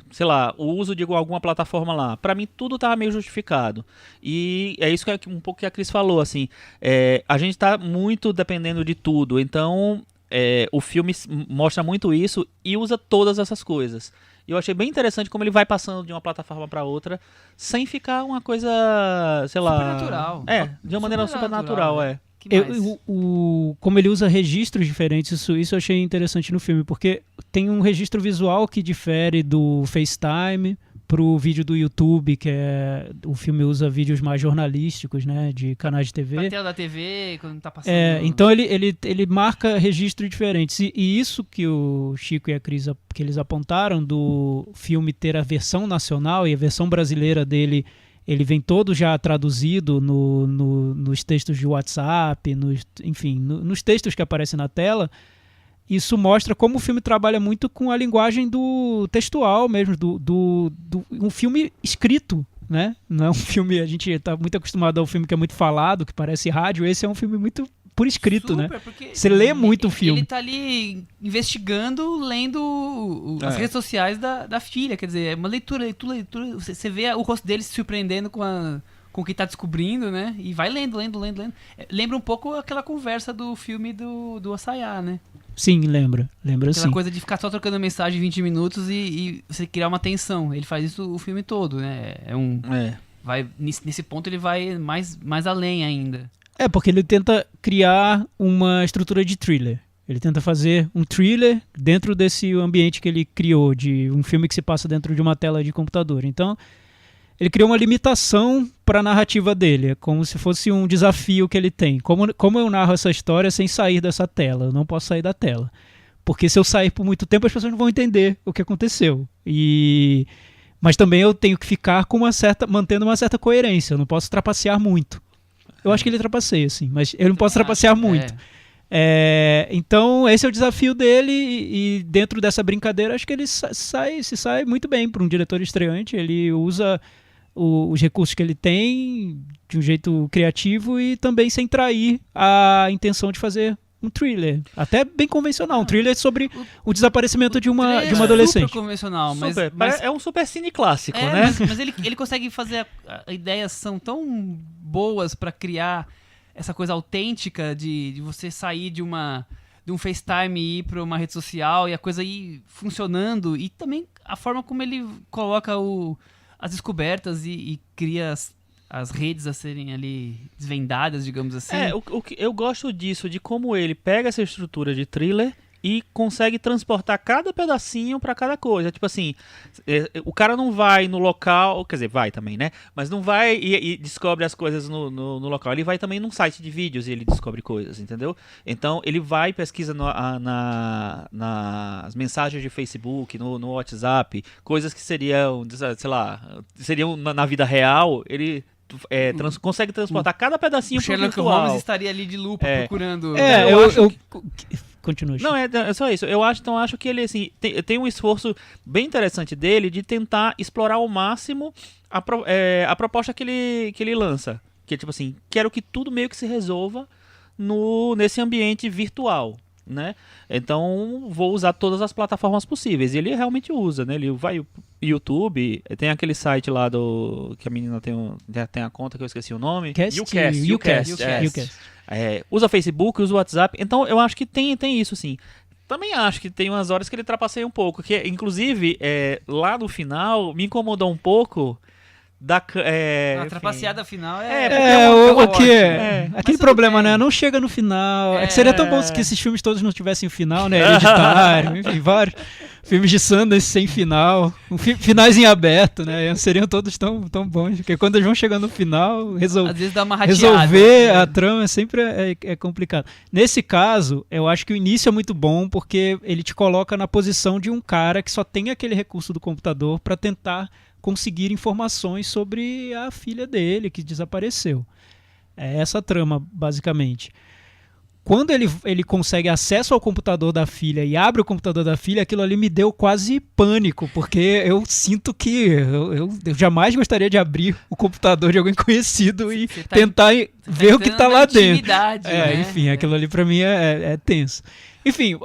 sei lá, o uso de alguma plataforma lá. Para mim tudo estava meio justificado. E é isso que um pouco que a Cris falou, assim, a gente está muito dependendo de tudo, então o filme mostra muito isso e usa todas essas coisas. E eu achei bem interessante como ele vai passando de uma plataforma para outra sem ficar uma coisa, sei lá... Supernatural. De uma maneira supernatural, Como ele usa registros diferentes, isso eu achei interessante no filme, porque tem um registro visual que difere do FaceTime pro vídeo do YouTube, que o filme usa vídeos mais jornalísticos, né, de canais de TV. Pra tela da TV, quando tá passando... Então ele marca registros diferentes. E isso que o Chico e a Cris, que eles apontaram do filme ter a versão nacional e a versão brasileira dele, ele vem todo já traduzido nos textos de WhatsApp, nos textos que aparecem na tela. Isso mostra como o filme trabalha muito com a linguagem do textual mesmo, um filme escrito, né? Não é um filme, a gente está muito acostumado ao filme que é muito falado, que parece rádio. Esse é um filme muito por escrito, super, né? Porque você lê muito o filme. Ele tá ali investigando, lendo as redes sociais da filha, quer dizer, é uma leitura. Você vê o rosto dele se surpreendendo com o que tá descobrindo, né? E vai lendo. Lembra um pouco aquela conversa do filme do Assayas, né? Sim, lembra Aquela sim. coisa de ficar só trocando mensagem 20 minutos e você criar uma tensão. Ele faz isso o filme todo, né? Nesse ponto ele vai mais além ainda. Porque ele tenta criar uma estrutura de thriller. Ele tenta fazer um thriller dentro desse ambiente que ele criou, de um filme que se passa dentro de uma tela de computador. Então, ele criou uma limitação para a narrativa dele. É como se fosse um desafio que ele tem. Como eu narro essa história sem sair dessa tela? Eu não posso sair da tela. Porque se eu sair por muito tempo, as pessoas não vão entender o que aconteceu. Mas também eu tenho que ficar mantendo uma certa coerência. Eu não posso trapacear muito. Eu acho que ele trapaceia, sim, mas eu não posso trapacear muito. Então, esse é o desafio dele e dentro dessa brincadeira, acho que ele se sai muito bem para um diretor estreante. Ele usa os recursos que ele tem de um jeito criativo e também sem trair a intenção de fazer um thriller, até bem convencional, um thriller sobre o desaparecimento de uma adolescente. Super convencional, mas é um super cine clássico, né? Mas ele consegue fazer ideias são tão boas para criar essa coisa autêntica de você sair de um FaceTime e ir para uma rede social e a coisa ir funcionando, e também a forma como ele coloca as descobertas e cria as redes a serem ali desvendadas, digamos assim. Eu gosto disso, de como ele pega essa estrutura de thriller e consegue transportar cada pedacinho pra cada coisa. Tipo assim, o cara não vai no local, quer dizer, vai também, né? Mas não vai e descobre as coisas no local. Ele vai também num site de vídeos e ele descobre coisas, entendeu? Então ele vai, pesquisa nas mensagens de Facebook, no WhatsApp, coisas que seriam, sei lá, seriam na vida real, ele consegue transportar cada pedacinho pro Sherlock virtual. Holmes estaria ali de lupa procurando... Continua. Não, é só isso. Eu acho que ele assim, tem um esforço bem interessante dele de tentar explorar ao máximo a proposta que ele lança. Que é tipo assim, quero que tudo meio que se resolva nesse ambiente virtual, né? Então vou usar todas as plataformas possíveis. E ele realmente usa, né? Ele vai o YouTube, tem aquele site lá que a menina tem a conta que eu esqueci o nome. YouCast. Usa Facebook, usa WhatsApp. Então eu acho que tem isso sim. Também acho que tem umas horas que ele trapaceia um pouco. Que inclusive lá no final me incomodou um pouco. A trapaceada final aquele problema, né? Não chega no final. É que seria tão bom que esses filmes todos não tivessem final, né? Hereditário, enfim, vários filmes de Sundance sem final, finais em aberto, né? Seriam todos tão bons, porque quando eles vão chegando no final, às vezes dá uma resolver a trama sempre é complicado. Nesse caso, eu acho que o início é muito bom, porque ele te coloca na posição de um cara que só tem aquele recurso do computador para tentar conseguir informações sobre a filha dele que desapareceu. É essa a trama, basicamente. Quando ele consegue acesso ao computador da filha e abre o computador da filha, aquilo ali me deu quase pânico, porque eu sinto que eu jamais gostaria de abrir o computador de alguém conhecido e tentar ver o que está lá dentro. Né? Enfim, aquilo ali para mim é tenso. Enfim,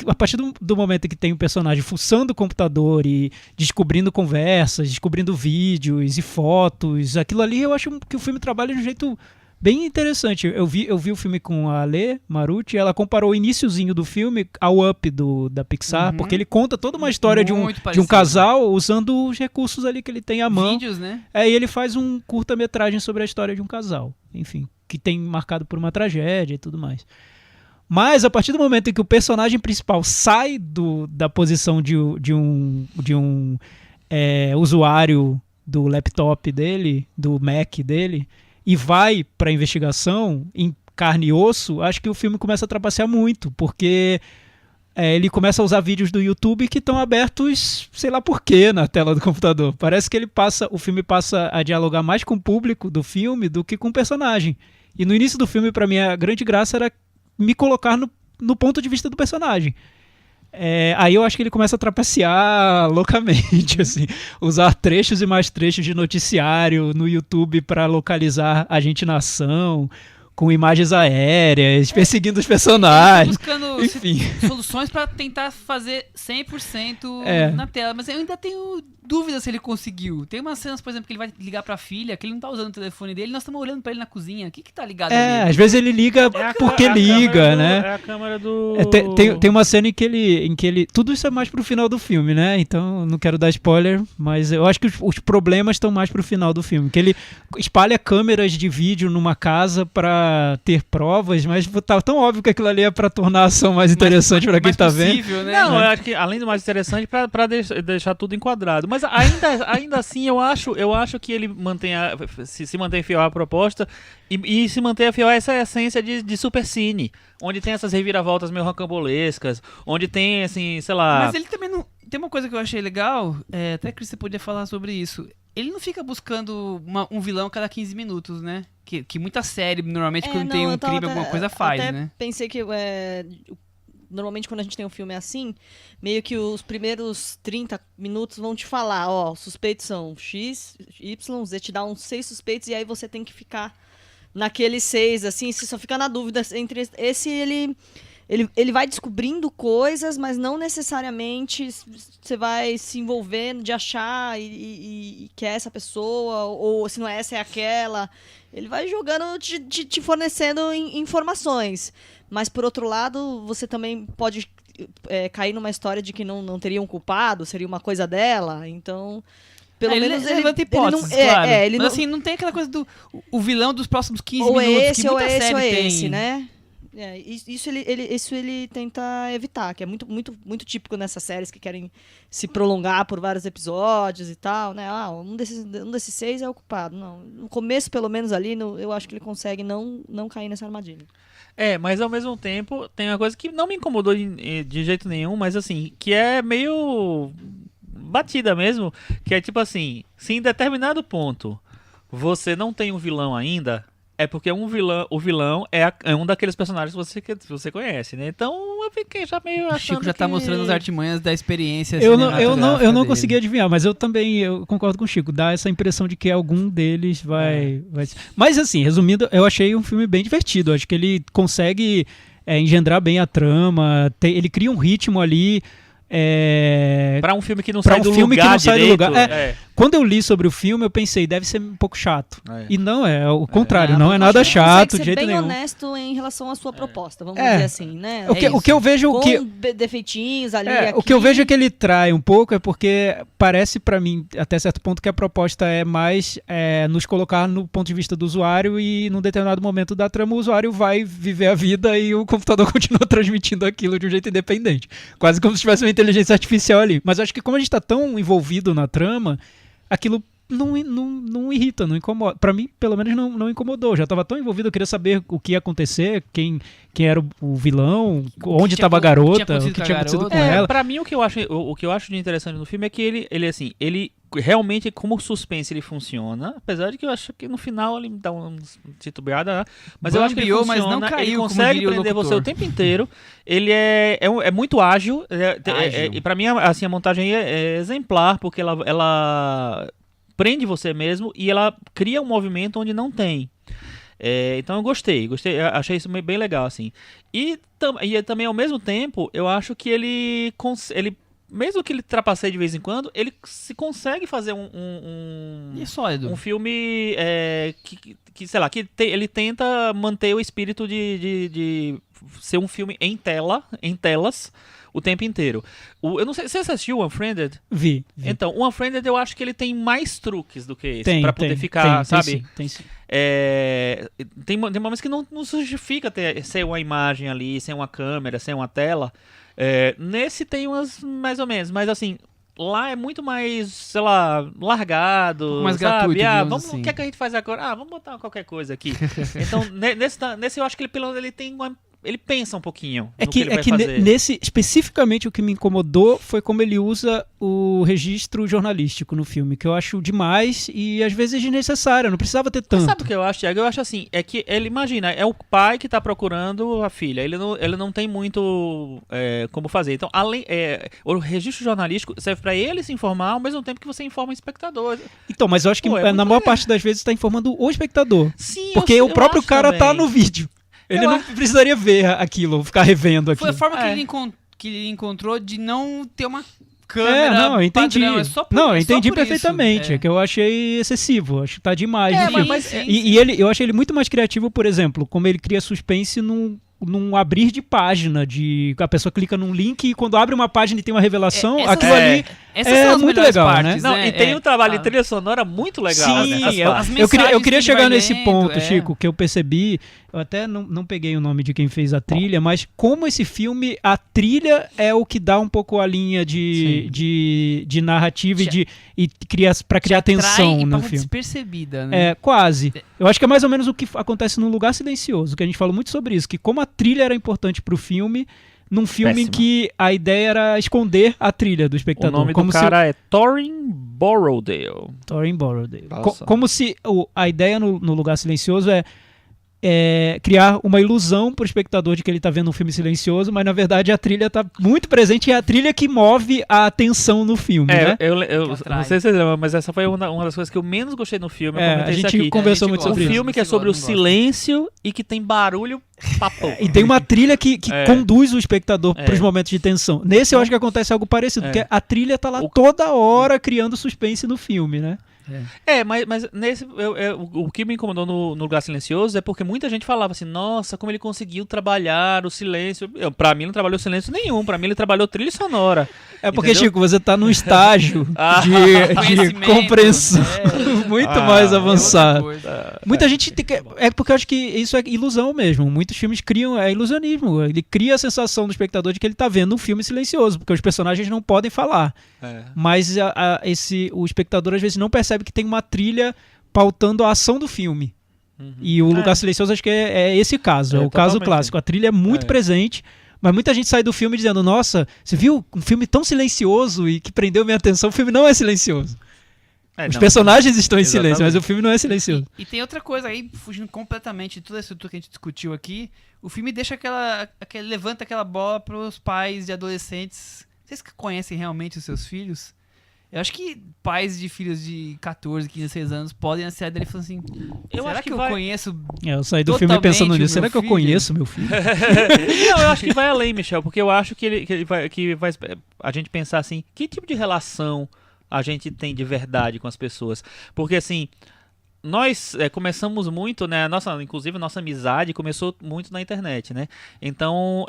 a partir do momento em que tem o personagem fuçando o computador e descobrindo conversas, descobrindo vídeos e fotos, aquilo ali eu acho que o filme trabalha de um jeito bem interessante. Eu vi o filme com a Ale Marucci, ela comparou o iniciozinho do filme ao Up da Pixar, porque ele conta toda uma história de um casal usando os recursos ali que ele tem à mão. Vídeos, né? E ele faz um curta-metragem sobre a história de um casal, enfim, que tem marcado por uma tragédia e tudo mais. Mas a partir do momento em que o personagem principal sai da posição de um usuário do laptop dele, do Mac dele, e vai para a investigação em carne e osso, acho que o filme começa a trapacear muito, porque ele começa a usar vídeos do YouTube que estão abertos, sei lá por quê, na tela do computador. Parece que o filme passa a dialogar mais com o público do filme do que com o personagem. E no início do filme, para mim, a grande graça era me colocar no ponto de vista do personagem. Aí eu acho que ele começa a trapacear loucamente, assim, usar trechos e mais trechos de noticiário no YouTube para localizar a gente na ação, com imagens aéreas, perseguindo os personagens. Buscando enfim, soluções para tentar fazer 100% na tela, mas eu ainda tenho dúvida se ele conseguiu. Tem umas cenas, por exemplo, que ele vai ligar pra filha, que ele não tá usando o telefone dele, nós estamos olhando pra ele na cozinha. O que tá ligado ali? Às vezes ele liga porque liga, né? É a câmera do... Tem uma cena em que ele... Tudo isso é mais pro final do filme, né? Então, não quero dar spoiler, mas eu acho que os problemas estão mais pro final do filme. Que ele espalha câmeras de vídeo numa casa pra ter provas, mas tá tão óbvio que aquilo ali é pra tornar a ação mais interessante pra quem tá vendo. Né? Não, eu acho que além do mais interessante, pra deixar tudo enquadrado. Mas ainda assim, eu acho que ele se mantém fiel à proposta e se mantém fiel a essa essência de supercine, onde tem essas reviravoltas meio rocambolescas, onde tem, assim, sei lá... Mas ele também não... Tem uma coisa que eu achei legal, até que você podia falar sobre isso. Ele não fica buscando um vilão a cada 15 minutos, né? Que muita série, normalmente, quando tem um crime, alguma coisa faz, né? Pensei que... Normalmente quando a gente tem um filme assim, meio que os primeiros 30 minutos vão te falar, os suspeitos são X, Y, Z, te dá uns 6 suspeitos e aí você tem que ficar naqueles 6, assim, você só fica na dúvida entre esse ele vai descobrindo coisas, mas não necessariamente você vai se envolvendo de achar e que é essa pessoa, ou se não é essa, é aquela. Ele vai jogando, te fornecendo informações. Mas, por outro lado, você também pode cair numa história de que não teria um culpado, seria uma coisa dela. Então, pelo menos ele levanta hipóteses, claro. Mas, assim, não tem aquela coisa do o vilão dos próximos 15 ou minutos esse, que muita ou esse, série ou tem. Esse, né? Isso ele tenta evitar, que é muito, muito, muito típico nessas séries que querem se prolongar por vários episódios e tal, né? Um desses 6 é o culpado. Não, no começo, pelo menos ali, eu acho que ele consegue não cair nessa armadilha. Mas ao mesmo tempo tem uma coisa que não me incomodou de jeito nenhum, mas assim, que é meio batida mesmo, que é tipo assim, se em determinado ponto você não tem um vilão ainda, é porque o vilão é um daqueles personagens que você conhece, né? Então eu fiquei já meio achando O Chico já tá mostrando as artimanhas da experiência Eu não dele. consegui adivinhar, mas eu concordo com o Chico. Dá essa impressão de que algum deles vai... Mas assim, resumindo, eu achei um filme bem divertido. Acho que ele consegue engendrar bem a trama, ele cria um ritmo ali... Pra um filme que não sai do lugar direito. Quando eu li sobre o filme, eu pensei, deve ser um pouco chato. E não, é o contrário, não é nada chato de jeito nenhum. Bem honesto em relação à sua proposta, vamos dizer assim, né? O que eu vejo... Com defeitinhos ali e aqui. O que eu vejo é que ele trai um pouco, é porque parece pra mim, até certo ponto, que a proposta é mais nos colocar no ponto de vista do usuário e num determinado momento da trama o usuário vai viver a vida e o computador continua transmitindo aquilo de um jeito independente. Quase como se tivesse uma inteligência artificial ali. Mas acho que como a gente tá tão envolvido na trama, aquilo não irrita, não incomoda. Pra mim, pelo menos, não incomodou. Já tava tão envolvido, eu queria saber o que ia acontecer, quem era o vilão, onde estava a garota, o que tinha acontecido com ela. Pra mim, o que eu acho de interessante no filme é que ele realmente, como suspense, ele funciona. Apesar de que eu acho que no final ele dá uma titubeada, né? Mas eu acho que ele funciona, mas não caiu, ele consegue prender você o tempo inteiro. Ele é muito ágil. E pra mim, assim, a montagem é exemplar, porque ela prende você mesmo e ela cria um movimento onde não tem. Então eu gostei, achei isso bem legal, assim. E também, ao mesmo tempo, eu acho que ele mesmo que ele trapaceie de vez em quando, ele se consegue fazer E é sólido. um filme que sei lá, ele tenta manter o espírito de ser um filme em telas, o tempo inteiro. Eu não sei, você assistiu Unfriended? Vi. Então, o Unfriended eu acho que ele tem mais truques do que esse, pra poder ficar, sabe? Tem sim. Tem momentos que não justifica ser uma imagem ali, sem uma câmera, sem uma tela. Nesse tem umas mais ou menos, mas assim, lá é muito mais, sei lá, largado, mais sabe? gratuito, Vamos, assim. o que é que a gente faz agora? Vamos botar qualquer coisa aqui. Então, nesse eu acho que ele, pelo menos, ele pensa um pouquinho no que ele vai fazer. Nesse, especificamente, o que me incomodou foi como ele usa o registro jornalístico no filme, que eu acho demais e às vezes desnecessário, não precisava ter tanto. Mas sabe o que eu acho, Thiago? Eu acho assim, é que ele, imagina, é o pai que tá procurando a filha, ele não tem muito como fazer. Então, o registro jornalístico serve pra ele se informar ao mesmo tempo que você informa o espectador. Então, mas eu acho que na maior parte das vezes está informando o espectador. Sim, porque o próprio cara também tá no vídeo. Ele não precisaria ver aquilo, ficar revendo aquilo. Foi a forma que ele encontrou de não ter uma câmera eu entendi. padrão. Eu entendi perfeitamente. É que eu achei excessivo. Acho que tá demais no filme. Mas eu achei ele muito mais criativo, por exemplo, como ele cria suspense num abrir de página, a pessoa clica num link e quando abre uma página e tem uma revelação, aquilo ali são muito legal, partes, né? Não, e tem um trabalho de trilha sonora muito legal. Sim, nessas eu queria chegar nesse lendo, ponto, Chico, que eu percebi, eu até não peguei o nome de quem fez a trilha, mas como esse filme, a trilha é o que dá um pouco a linha de narrativa pra criar tensão no filme. Despercebida, né? Quase. Eu acho que é mais ou menos o que acontece no Lugar Silencioso, que a gente falou muito sobre isso, que como a trilha era importante pro filme, num filme em que a ideia era esconder a trilha do espectador. O nome do cara é Thorin Borrowdale. Como se a ideia no Lugar Silencioso é criar uma ilusão pro espectador de que ele tá vendo um filme silencioso, mas na verdade a trilha tá muito presente e é a trilha que move a atenção no filme, né? Eu não sei se vocês lembram, mas essa foi uma das coisas que eu menos gostei no filme. A gente conversou muito sobre isso. Um filme que é sobre o silêncio e que tem barulho papo. E tem uma trilha que conduz o espectador pros momentos de tensão. Nesse eu acho que acontece algo parecido, porque a trilha tá lá toda hora criando suspense no filme, né? Mas nesse, o que me incomodou no Lugar Silencioso é porque muita gente falava assim, nossa, como ele conseguiu trabalhar o silêncio. Pra mim, ele não trabalhou silêncio nenhum. Pra mim, ele trabalhou trilha sonora. É porque, entendeu? Chico, você tá num estágio de Conhecimento, compreensão muito mais avançado. coisa. Muita gente... É porque eu acho que isso é ilusão mesmo. Muitos filmes criam... É ilusionismo. Ele cria a sensação do espectador de que ele tá vendo um filme silencioso, porque os personagens não podem falar. Mas o espectador às vezes não percebe que tem uma trilha pautando a ação do filme. E o Lugar Silencioso acho que é esse caso, é o caso clássico. A trilha é muito presente, mas muita gente sai do filme dizendo, nossa, você viu um filme tão silencioso e que prendeu minha atenção? O filme não é silencioso. Os personagens estão em silêncio, mas o filme não é silencioso. E tem outra coisa aí, fugindo completamente de toda a estrutura que a gente discutiu aqui, o filme deixa levanta aquela bola para os pais de adolescentes. Vocês que conhecem realmente os seus filhos? Eu acho que pais de filhos de 14, 15, 16 anos podem sair dele e falar assim, será que eu conheço eu saí do filme pensando nisso, será que eu conheço meu filho? Não, eu acho que vai além, Michel, porque eu acho que vai a gente pensar assim, que tipo de relação a gente tem de verdade com as pessoas? Porque assim, nós começamos muito, né, inclusive a nossa amizade começou muito na internet, né? Então,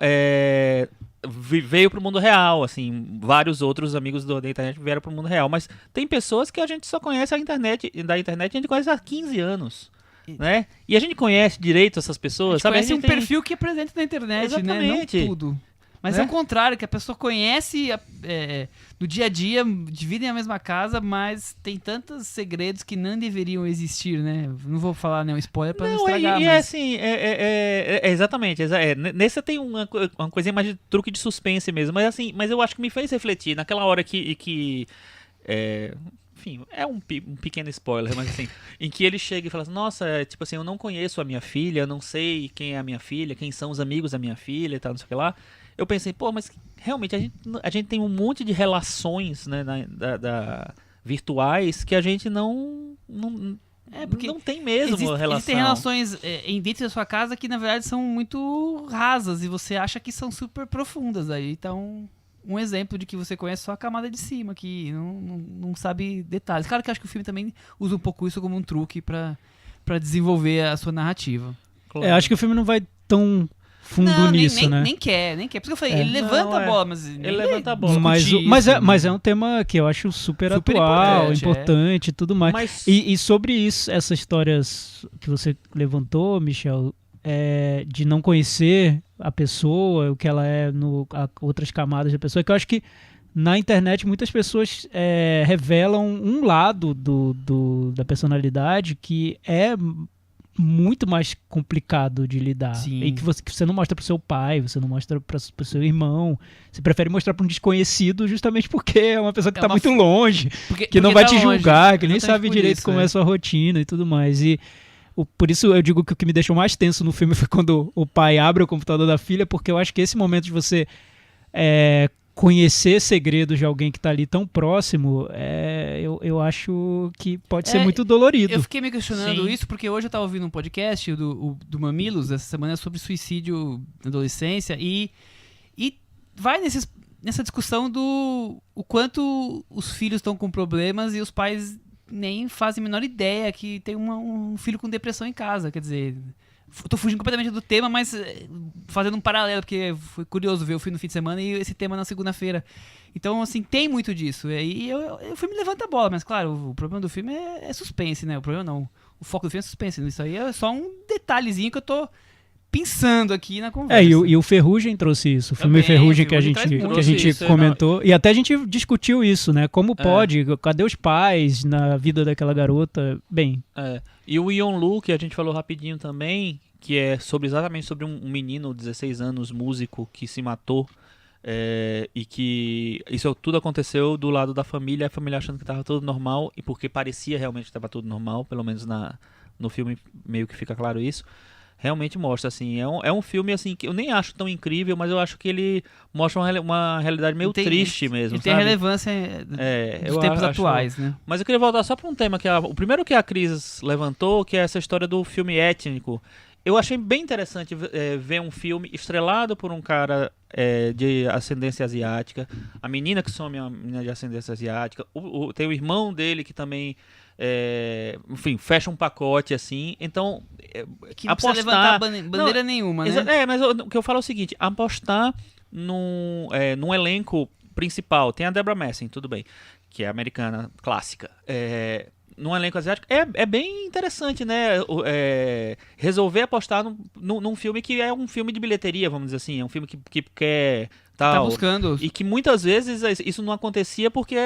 veio pro mundo real, assim, vários outros amigos da internet vieram pro mundo real, mas tem pessoas que a gente só conhece da internet a gente conhece há 15 anos, né? E a gente conhece direito essas pessoas, a gente conhece perfil que é presente na internet, exatamente, né? Não tudo. Mas é o contrário, que a pessoa conhece no dia a dia, dividem a mesma casa, mas tem tantos segredos que não deveriam existir, né? Não vou falar nenhum spoiler pra não estragar. É assim, exatamente. Nesse tem uma coisinha mais de truque de suspense mesmo, mas eu acho que me fez refletir naquela hora que enfim, é um pequeno spoiler, mas assim, em que ele chega e fala assim, nossa, tipo assim, eu não conheço a minha filha, eu não sei quem é a minha filha, quem são os amigos da minha filha e tal, não sei o que lá. Eu pensei, mas realmente a gente tem um monte de relações, né, virtuais que a gente não tem mesmo relação. Existem relações dentro da sua casa que na verdade são muito rasas e você acha que são super profundas. Aí então, um exemplo de que você conhece só a camada de cima, que não sabe detalhes. Claro que eu acho que o filme também usa um pouco isso como um truque pra desenvolver a sua narrativa. Claro. Acho que o filme não vai tão fundo nisso, né? Nem quer. Por isso que eu falei, ele levanta a bola, mas ele levanta a bola. Mas é um tema que eu acho super atual, importante e tudo mais. E sobre isso, essas histórias que você levantou, Michel, de não conhecer a pessoa, o que ela é outras camadas da pessoa, que eu acho que na internet muitas pessoas revelam um lado da personalidade que é muito mais complicado de lidar. Sim. E que você não mostra pro seu pai, você não mostra pro seu irmão. Você prefere mostrar pra um desconhecido justamente porque é uma pessoa que tá muito longe, que não vai te julgar, que nem sabe direito como é a sua rotina e tudo mais. E por isso eu digo que o que me deixou mais tenso no filme foi quando o pai abre o computador da filha, porque eu acho que esse momento de você conhecer segredos de alguém que tá ali tão próximo, eu acho que pode ser muito dolorido. Eu fiquei me questionando isso, porque hoje eu tava ouvindo um podcast do Mamilos, essa semana, sobre suicídio na adolescência, e vai nessa discussão do o quanto os filhos estão com problemas e os pais nem fazem a menor ideia que tem um filho com depressão em casa, quer dizer... Tô fugindo completamente do tema, mas fazendo um paralelo, porque foi curioso ver o filme no fim de semana e esse tema na segunda-feira. Então, assim, tem muito disso. E o filme levanta a bola, mas claro, o problema do filme é suspense, né? O problema não. O foco do filme é suspense. Isso aí é só um detalhezinho que eu tô pensando aqui na conversa. E o Ferrugem trouxe isso. O filme Ferrugem que a gente comentou. E até a gente discutiu isso, né? Como pode? Cadê os pais na vida daquela garota? Bem... E o Yeon-Lu, que a gente falou rapidinho também, que é exatamente sobre um menino de 16 anos, músico, que se matou, e que isso tudo aconteceu do lado da família, a família achando que estava tudo normal, e porque parecia realmente que estava tudo normal, pelo menos no filme meio que fica claro isso. Realmente mostra, assim, é um filme, assim, que eu nem acho tão incrível, mas eu acho que ele mostra uma realidade meio triste mesmo, e tem relevância dos tempos atuais, né? Mas eu queria voltar só para um tema, o primeiro que a Cris levantou, que é essa história do filme étnico, Eu achei bem interessante ver um filme estrelado por um cara de ascendência asiática. A menina que some é uma menina de ascendência asiática. Tem o irmão dele que também, enfim, fecha um pacote assim. Então, Que não precisa levantar bandeira nenhuma, né? Mas o que eu falo é o seguinte: apostar num elenco principal. Tem a Deborah Messing, tudo bem, que é americana clássica. Num elenco asiático, é bem interessante, né? Resolver apostar num filme que é um filme de bilheteria, vamos dizer assim. É um filme que quer tal. Tá buscando. E que muitas vezes isso não acontecia porque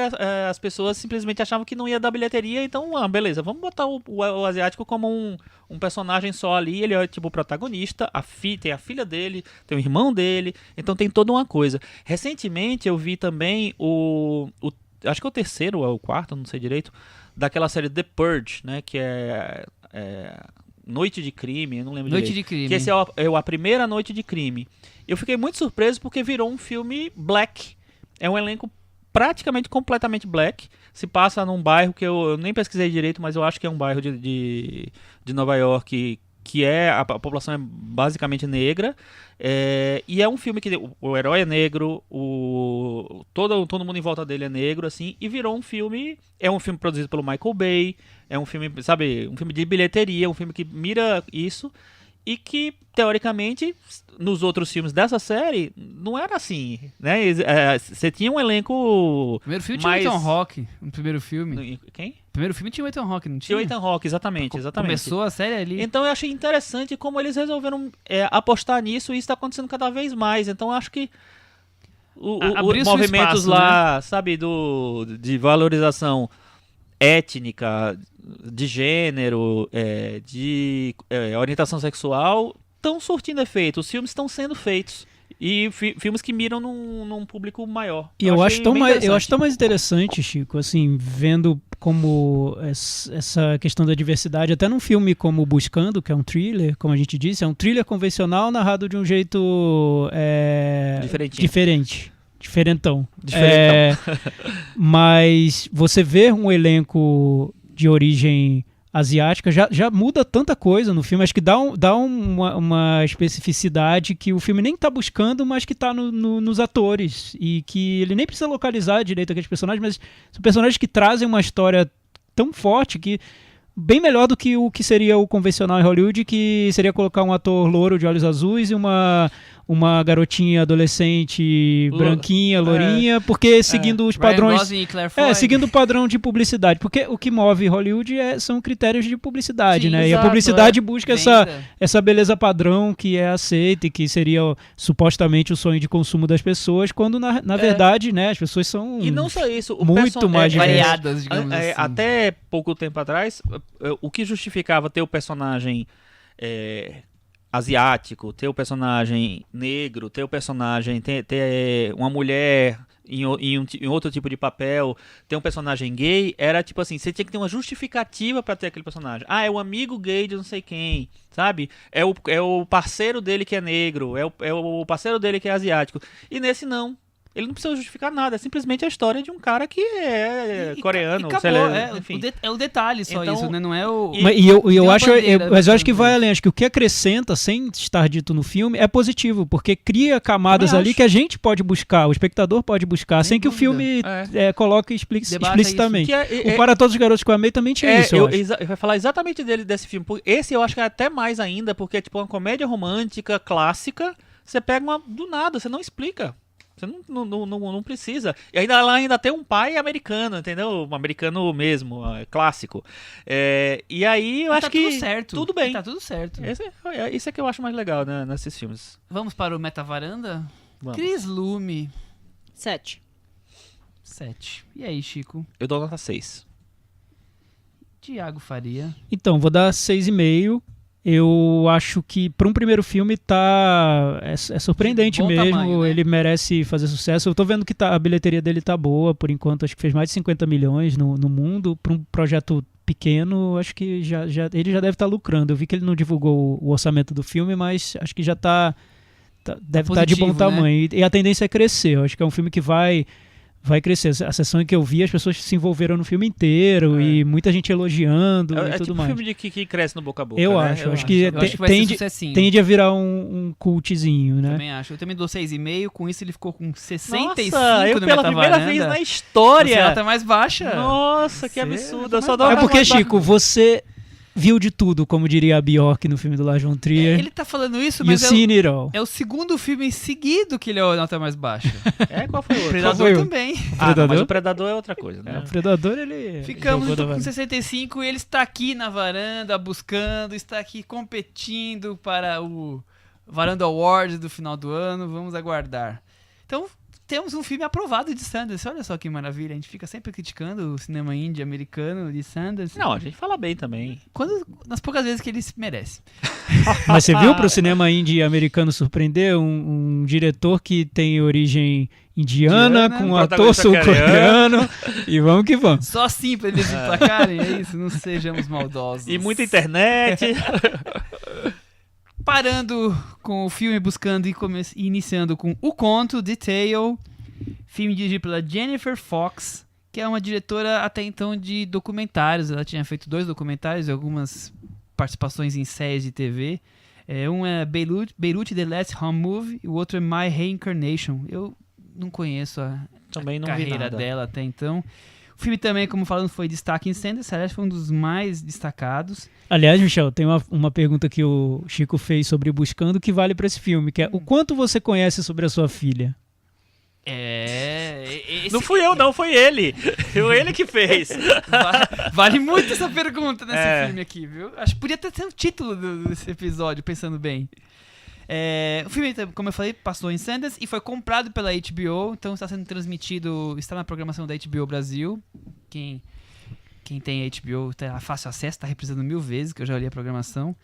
as pessoas simplesmente achavam que não ia dar bilheteria. Então, beleza, vamos botar o asiático como um personagem só ali. Ele é tipo o protagonista, tem a filha dele, tem o irmão dele. Então tem toda uma coisa. Recentemente eu vi também acho que é o terceiro ou é o quarto, não sei direito, daquela série The Purge, né, que é Noite de Crime, eu não lembro Noite direito. de Crime. Que esse é a primeira Noite de Crime. Eu fiquei muito surpreso porque virou um filme black. É um elenco praticamente completamente black. Se passa num bairro que eu nem pesquisei direito, mas eu acho que é um bairro de Nova York que a população é basicamente negra, e é um filme que o herói é negro, todo mundo em volta dele é negro, assim, e virou um filme, é um filme produzido pelo Michael Bay, é um filme, sabe, um filme de bilheteria, um filme que mira isso, e que, teoricamente, nos outros filmes dessa série, não era assim, né? Você tinha um elenco O primeiro filme mais... tinha o Ethan Hawke, no primeiro filme. Quem? O primeiro filme tinha o Ethan Hawke, não Tinha tinha? o Ethan Hawke, exatamente. Começou a série ali. Então eu achei interessante como eles resolveram apostar nisso, e isso está acontecendo cada vez mais. Então eu acho que os movimentos espaço, lá, né? Sabe, de valorização étnica, de gênero, de orientação sexual, estão surtindo efeito. Os filmes estão sendo feitos. E filmes que miram num público maior. E eu acho tão mais interessante, Chico, assim, vendo como essa questão da diversidade, até num filme como Buscando, que é um thriller, como a gente disse, é um thriller convencional narrado de um jeito diferentão. Mas você vê um elenco de origem asiática já muda tanta coisa no filme. Acho que dá uma especificidade que o filme nem tá buscando, mas que tá nos atores, e que ele nem precisa localizar direito aqueles personagens, mas são personagens que trazem uma história tão forte que bem melhor do que o que seria o convencional em Hollywood, que seria colocar um ator louro de olhos azuis e uma garotinha adolescente branquinha, lourinha, porque seguindo os padrões, seguindo o padrão de publicidade, porque o que move Hollywood são critérios de publicidade, né? Exato, e a publicidade busca essa beleza padrão que é aceita e que seria supostamente o sonho de consumo das pessoas, quando na verdade, né, as pessoas são e não só isso, muito mais variadas, digamos assim. Até pouco tempo atrás, o que justificava ter o personagem asiático, ter o personagem negro, ter o personagem, ter uma mulher em outro tipo de papel, ter um personagem gay, era tipo assim, você tinha que ter uma justificativa pra ter aquele personagem. É o amigo gay de não sei quem, sabe? É o parceiro dele que é negro, é o parceiro dele que é asiático. E nesse não. Ele não precisa justificar nada, é simplesmente a história de um cara que é coreano, acabou, sei lá, enfim. É o detalhe só, então, isso, né? Não é o... Mas eu acho que vai além. Acho que o que acrescenta, sem estar dito no filme, é positivo, porque cria camadas ali que a gente pode buscar, o espectador pode buscar, sem que o filme coloque explicitamente. O Para Todos os Garotos que eu Amei também tinha isso, eu vai falar exatamente desse filme. Esse eu acho que é até mais ainda, porque é tipo uma comédia romântica clássica, você pega do nada, você não explica. Você não precisa. E ela ainda tem um pai americano, entendeu? Um americano mesmo, clássico. E aí eu acho que tudo certo. Tudo bem. Tá tudo certo. Isso é que eu acho mais legal, né, nesses filmes. Vamos para o Metavaranda? Vamos. Cris Lume. 7. E aí, Chico? Eu dou nota 6. Tiago Faria. Então, vou dar 6,5. Eu acho que para um primeiro filme é surpreendente mesmo, tamanho, né? Ele merece fazer sucesso. Eu tô vendo que a bilheteria dele tá boa, por enquanto acho que fez mais de 50 milhões no mundo. Para um projeto pequeno, acho que ele já deve estar lucrando. Eu vi que ele não divulgou o orçamento do filme, mas acho que já deve estar de bom tamanho. Né? E a tendência é crescer. Eu acho que é um filme que vai vai crescer. A sessão em que eu vi, as pessoas se envolveram no filme inteiro e muita gente elogiando e tudo tipo mais. É tipo filme que cresce no boca a boca, Eu né? acho que vai ser sucessinho. tende a virar um cultzinho, né? Também acho. Eu também dou 6,5, com isso ele ficou com 65 Nossa, eu no pela primeira Metavaranda. vez na história. Você é a nota mais baixa. Nossa, que Você absurdo. é Eu só dou É uma porque, mais Chico, você viu de tudo, como diria a Bjork no filme do Lars von Trier. Ele tá falando isso, You mas seen it all. é o segundo filme seguido que ele é a nota mais baixa. Qual foi o O outro? Predador foi o- também. Não, mas o Predador é outra coisa, né? O Predador, ele Ficamos jogou então, da com varanda. 65 e ele está aqui na varanda buscando, está aqui competindo para o Varanda Awards do final do ano. Vamos aguardar. Então, temos um filme aprovado de Sundance. Olha só que maravilha. A gente fica sempre criticando o cinema indie americano de Sundance. Não, a gente fala bem também. Nas poucas vezes que ele merece. Mas você viu pro cinema indie americano surpreender um diretor que tem origem indiana, Indiana, com um ator protagonista sul-coreano e vamos que vamos. Só assim pra eles emplacarem, é isso? Não sejamos maldosos. E muita internet. Parando com o filme, buscando e iniciando com O Conto, The Tale, filme dirigido pela Jennifer Fox, que é uma diretora até então de documentários. Ela tinha feito 2 documentários e algumas participações em séries de TV. Um é Beirut The Last Home Movie e o outro é My Reincarnation. Eu não conheço a Também não vi carreira nada. dela até então. O filme também, como falando, foi destaque em Sundance. Aliás, foi um dos mais destacados. Aliás, Michel, tem uma pergunta que o Chico fez sobre Buscando que vale pra esse filme, que é o quanto você conhece sobre a sua filha? Esse- Não fui eu, não, foi ele. Foi ele que fez. Vale muito essa pergunta nesse É. filme aqui, viu? Acho que podia ter sido o título desse episódio, pensando bem. O filme, como eu falei, passou em Sundance e foi comprado pela HBO, então está sendo transmitido, está na programação da HBO Brasil. Quem tem HBO tem fácil acesso, está reprisando 1000 vezes, que eu já olhei a programação.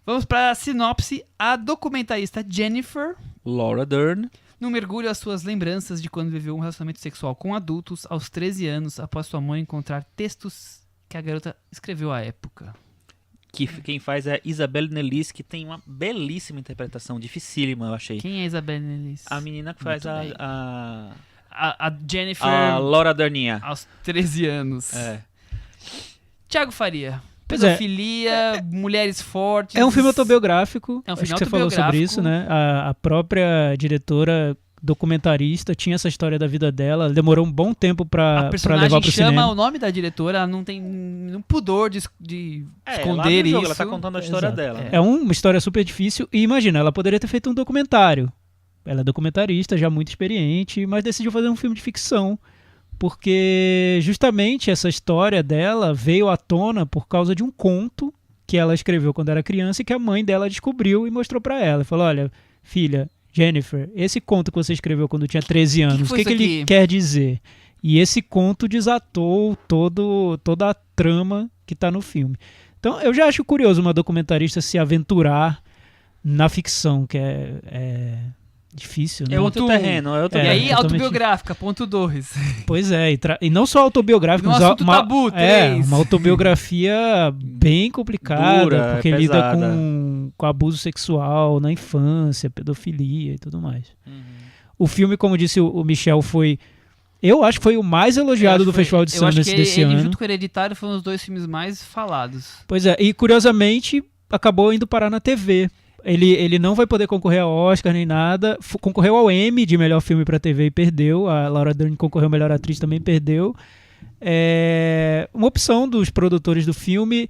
Vamos para a sinopse. A documentarista Jennifer, Laura Dern. num mergulho às suas lembranças de quando viveu um relacionamento sexual com adultos aos 13 anos, após sua mãe encontrar textos que a garota escreveu à época. Que quem faz é Isabelle Nelis, que tem uma belíssima interpretação, dificílima, eu achei. Quem é Isabelle Nelis? A menina que faz Muito bem. a A Jennifer Laura Derninha. aos 13 anos. É. Tiago Faria. Pois é. Pedofilia, mulheres fortes. É um filme autobiográfico. É um filme Acho que você falou sobre isso, né? A própria diretora documentarista tinha essa história da vida dela. Ela demorou um bom tempo A pra personagem levar pro chama cinema. o nome da diretora, ela não tem um pudor de Lá esconder no jogo, isso. ela tá contando a história Exato. dela. É. É uma história super difícil. E imagina, ela poderia ter feito um documentário. Ela é documentarista, já muito experiente, mas decidiu fazer um filme de ficção. Porque justamente essa história dela veio à tona por causa de um conto que ela escreveu quando era criança e que a mãe dela descobriu e mostrou pra ela. Falou, olha, filha, Jennifer, esse conto que você escreveu quando tinha 13 anos, o foi que isso ele aqui? quer dizer? E esse conto desatou toda a trama que tá no filme. Então eu já acho curioso uma documentarista se aventurar na ficção, que é difícil, né? É outro Ponto um. terreno, é outro E É, aí, terreno. totalmente. autobiográfica, ponto 2. Pois é, e não só autobiográfico, No mas assunto tabu, 3. uma autobiografia bem complicada, Dura, porque pesada. lida com abuso sexual na infância, pedofilia e tudo mais. O filme, como disse o Michel, eu acho que foi o mais elogiado do Festival de Sundance desse ele, ano. junto com o Hereditário, foram os 2 filmes mais falados. Pois é, e curiosamente acabou indo parar na TV. Ele não vai poder concorrer ao Oscar nem nada. Concorreu ao Emmy de melhor filme pra TV e perdeu. A Laura Dern concorreu a melhor atriz, também perdeu. Uma opção dos produtores do filme.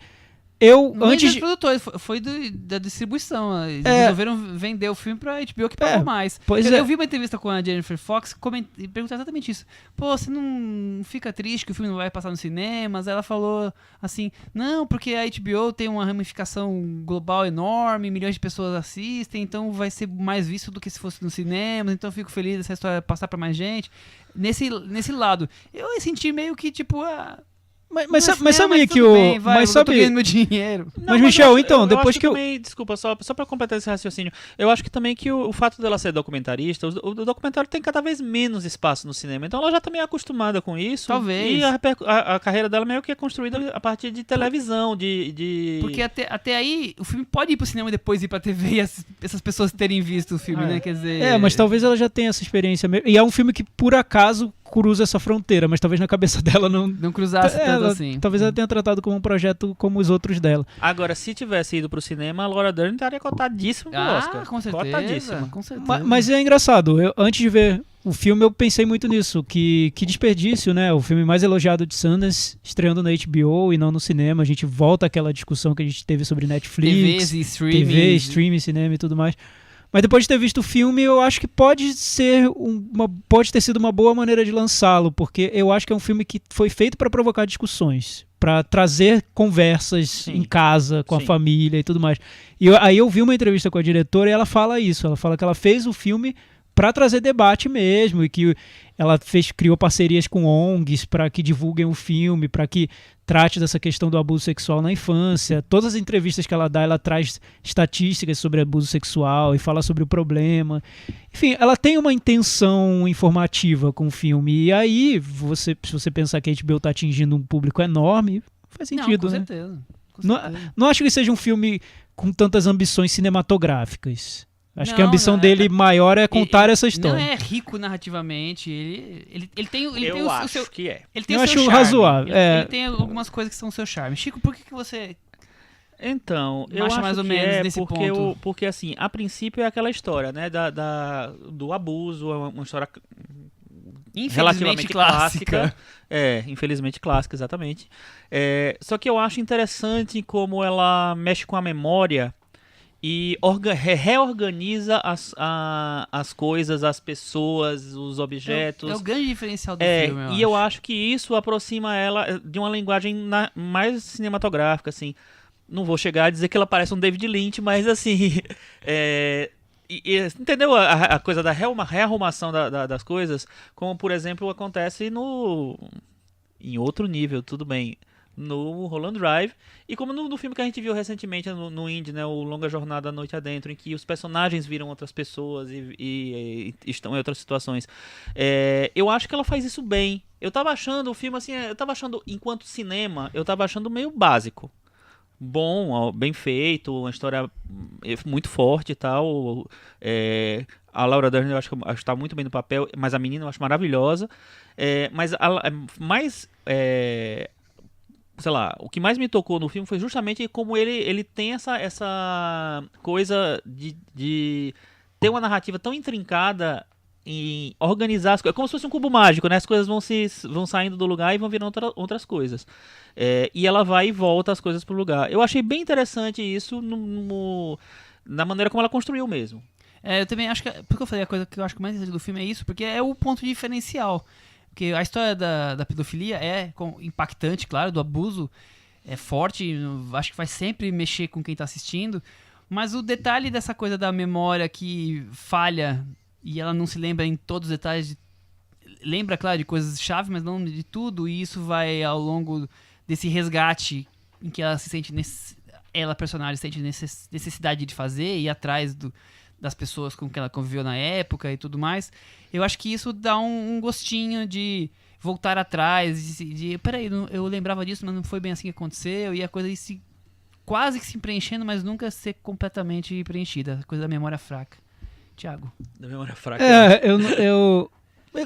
Não dos produtores, foi da distribuição. Eles resolveram vender o filme pra HBO que pagou mais. Eu vi uma entrevista com a Jennifer Fox e perguntou exatamente isso. Pô, você não fica triste que o filme não vai passar nos cinemas? Ela falou assim, não, porque a HBO tem uma ramificação global enorme, milhões de pessoas assistem, então vai ser mais visto do que se fosse nos cinemas, então eu fico feliz dessa história passar pra mais gente. Nesse lado, eu senti meio que tipo... Mas sabe que o... eu tô ganhando meu dinheiro. Mas Michel, então, depois acho que eu... também, desculpa, só pra completar esse raciocínio, eu acho que também que o fato dela ser documentarista, o documentário tem cada vez menos espaço no cinema, então ela já tá meio acostumada com isso. Talvez. E a carreira dela meio que é construída a partir de televisão, de... Porque até aí, o filme pode ir pro cinema e depois ir pra TV e essas pessoas terem visto o filme, né? Quer dizer... mas talvez ela já tenha essa experiência mesmo. E é um filme que, por acaso, cruza essa fronteira, mas talvez na cabeça dela não cruzasse tanto assim. Talvez ela tenha tratado como um projeto como os outros dela. Agora, se tivesse ido pro cinema, a Laura Dern estaria cotadíssima pro Oscar. Com certeza. Cotadíssima. Com certeza. Mas é engraçado, antes de ver o filme eu pensei muito nisso, que desperdício, né? O filme mais elogiado de Sundance, estreando na HBO e não no cinema. A gente volta àquela discussão que a gente teve sobre Netflix, TV, streaming, cinema e tudo mais. Mas depois de ter visto o filme, eu acho que pode ter sido uma boa maneira de lançá-lo, porque eu acho que é um filme que foi feito para provocar discussões, para trazer conversas em casa, com a família e tudo mais. E aí eu vi uma entrevista com a diretora e ela fala isso, ela fala que ela fez o filme para trazer debate mesmo, e que ela criou parcerias com ONGs para que divulguem o filme, para que trate dessa questão do abuso sexual na infância. Todas as entrevistas que ela dá, ela traz estatísticas sobre abuso sexual e fala sobre o problema. Enfim, ela tem uma intenção informativa com o filme, e aí, se você pensar que a HBO está atingindo um público enorme, faz sentido, com né? certeza. Não acho que seja um filme com tantas ambições cinematográficas. Acho que a ambição dele maior é contar essa história. Não é rico narrativamente. Ele tem o seu... que é. Ele tem eu acho razoável. Ele tem algumas coisas que são o seu charme. Chico, por que você... Então, eu acho mais ou que menos nesse ponto? Porque, assim, a princípio é aquela história, né, do abuso, é uma história relativamente clássica. Infelizmente clássica, exatamente. Só que eu acho interessante como ela mexe com a memória e reorganiza as coisas, as pessoas, os objetos. É o grande diferencial do filme, eu acho que isso aproxima ela de uma linguagem mais cinematográfica, assim. Não vou chegar a dizer que ela parece um David Lynch, mas assim... entendeu a coisa da rearrumação das coisas? Como, por exemplo, acontece em outro nível, tudo bem, no Mulholland Drive, e como no filme que a gente viu recentemente no Indie, né, o Longa Jornada à Noite Adentro, em que os personagens viram outras pessoas e estão em outras situações. Eu acho que ela faz isso bem. Eu tava achando o filme, assim, enquanto cinema, eu tava achando meio básico. Bom, bem feito, uma história muito forte e tal. A Laura Dern eu acho que está muito bem no papel, mas a menina eu acho maravilhosa. Sei lá, o que mais me tocou no filme foi justamente como ele tem essa coisa de ter uma narrativa tão intrincada em organizar as coisas, como se fosse um cubo mágico, né? As coisas vão saindo do lugar e vão virando outras coisas. E ela vai e volta as coisas pro lugar. Eu achei bem interessante isso na maneira como ela construiu mesmo. Eu também acho que... Porque eu falei, a coisa que eu acho que mais interessante do filme é isso, porque é o ponto diferencial. Porque a história da pedofilia é impactante, claro, do abuso é forte, acho que vai sempre mexer com quem está assistindo, mas o detalhe dessa coisa da memória que falha e ela não se lembra em todos os detalhes, lembra, claro, de coisas-chave, mas não de tudo, e isso vai ao longo desse resgate em que ela se sente, ela, personagem, sente necessidade de fazer e ir atrás das pessoas com que ela conviveu na época e tudo mais. Eu acho que isso dá um gostinho de voltar atrás, peraí, eu lembrava disso, mas não foi bem assim que aconteceu, e a coisa quase que se preenchendo, mas nunca ser completamente preenchida, a coisa da memória fraca. Tiago. Da memória fraca.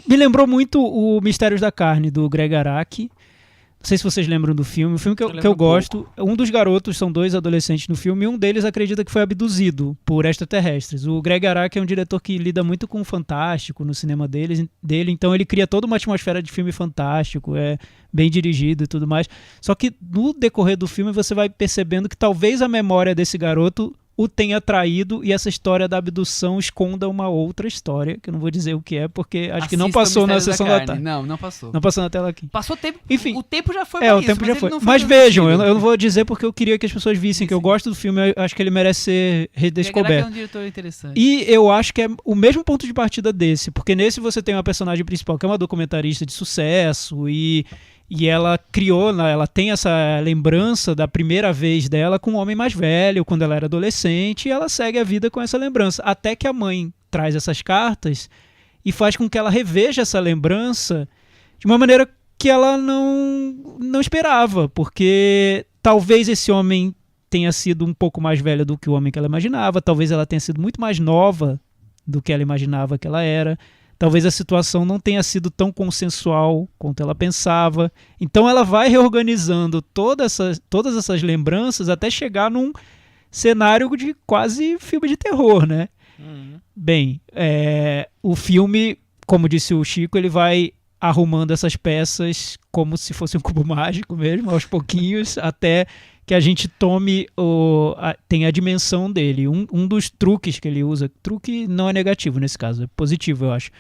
Me lembrou muito o Mistérios da Carne, do Greg Araki. Não sei se vocês lembram do filme. O filme que eu gosto. Um dos garotos, são 2 adolescentes no filme, e um deles acredita que foi abduzido por extraterrestres. O Greg Araki é um diretor que lida muito com o fantástico no cinema dele, então ele cria toda uma atmosfera de filme fantástico, é bem dirigido e tudo mais. Só que no decorrer do filme você vai percebendo que talvez a memória desse garoto o tenha traído, e essa história da abdução esconda uma outra história, que eu não vou dizer o que é, porque acho que não passou na sessão da tarde. Não passou. Não passou na tela aqui. Passou tempo. Enfim, o tempo já foi pra o tempo já foi. Mas vejam, eu não vou dizer porque eu queria que as pessoas vissem que eu gosto do filme, eu acho que ele merece ser redescoberto. É um diretor interessante. E eu acho que é o mesmo ponto de partida desse, porque nesse você tem uma personagem principal que é uma documentarista de sucesso, e ela ela tem essa lembrança da primeira vez dela com um homem mais velho, quando ela era adolescente, e ela segue a vida com essa lembrança. Até que a mãe traz essas cartas e faz com que ela reveja essa lembrança de uma maneira que ela não esperava, porque talvez esse homem tenha sido um pouco mais velho do que o homem que ela imaginava, talvez ela tenha sido muito mais nova do que ela imaginava que ela era, talvez a situação não tenha sido tão consensual quanto ela pensava. Então ela vai reorganizando todas essas lembranças até chegar num cenário de quase filme de terror, né? Bem, o filme, como disse o Chico, ele vai arrumando essas peças como se fosse um cubo mágico mesmo, aos pouquinhos, até que a gente tem a dimensão dele. Um dos truques que ele usa, truque não é negativo nesse caso, é positivo, eu acho,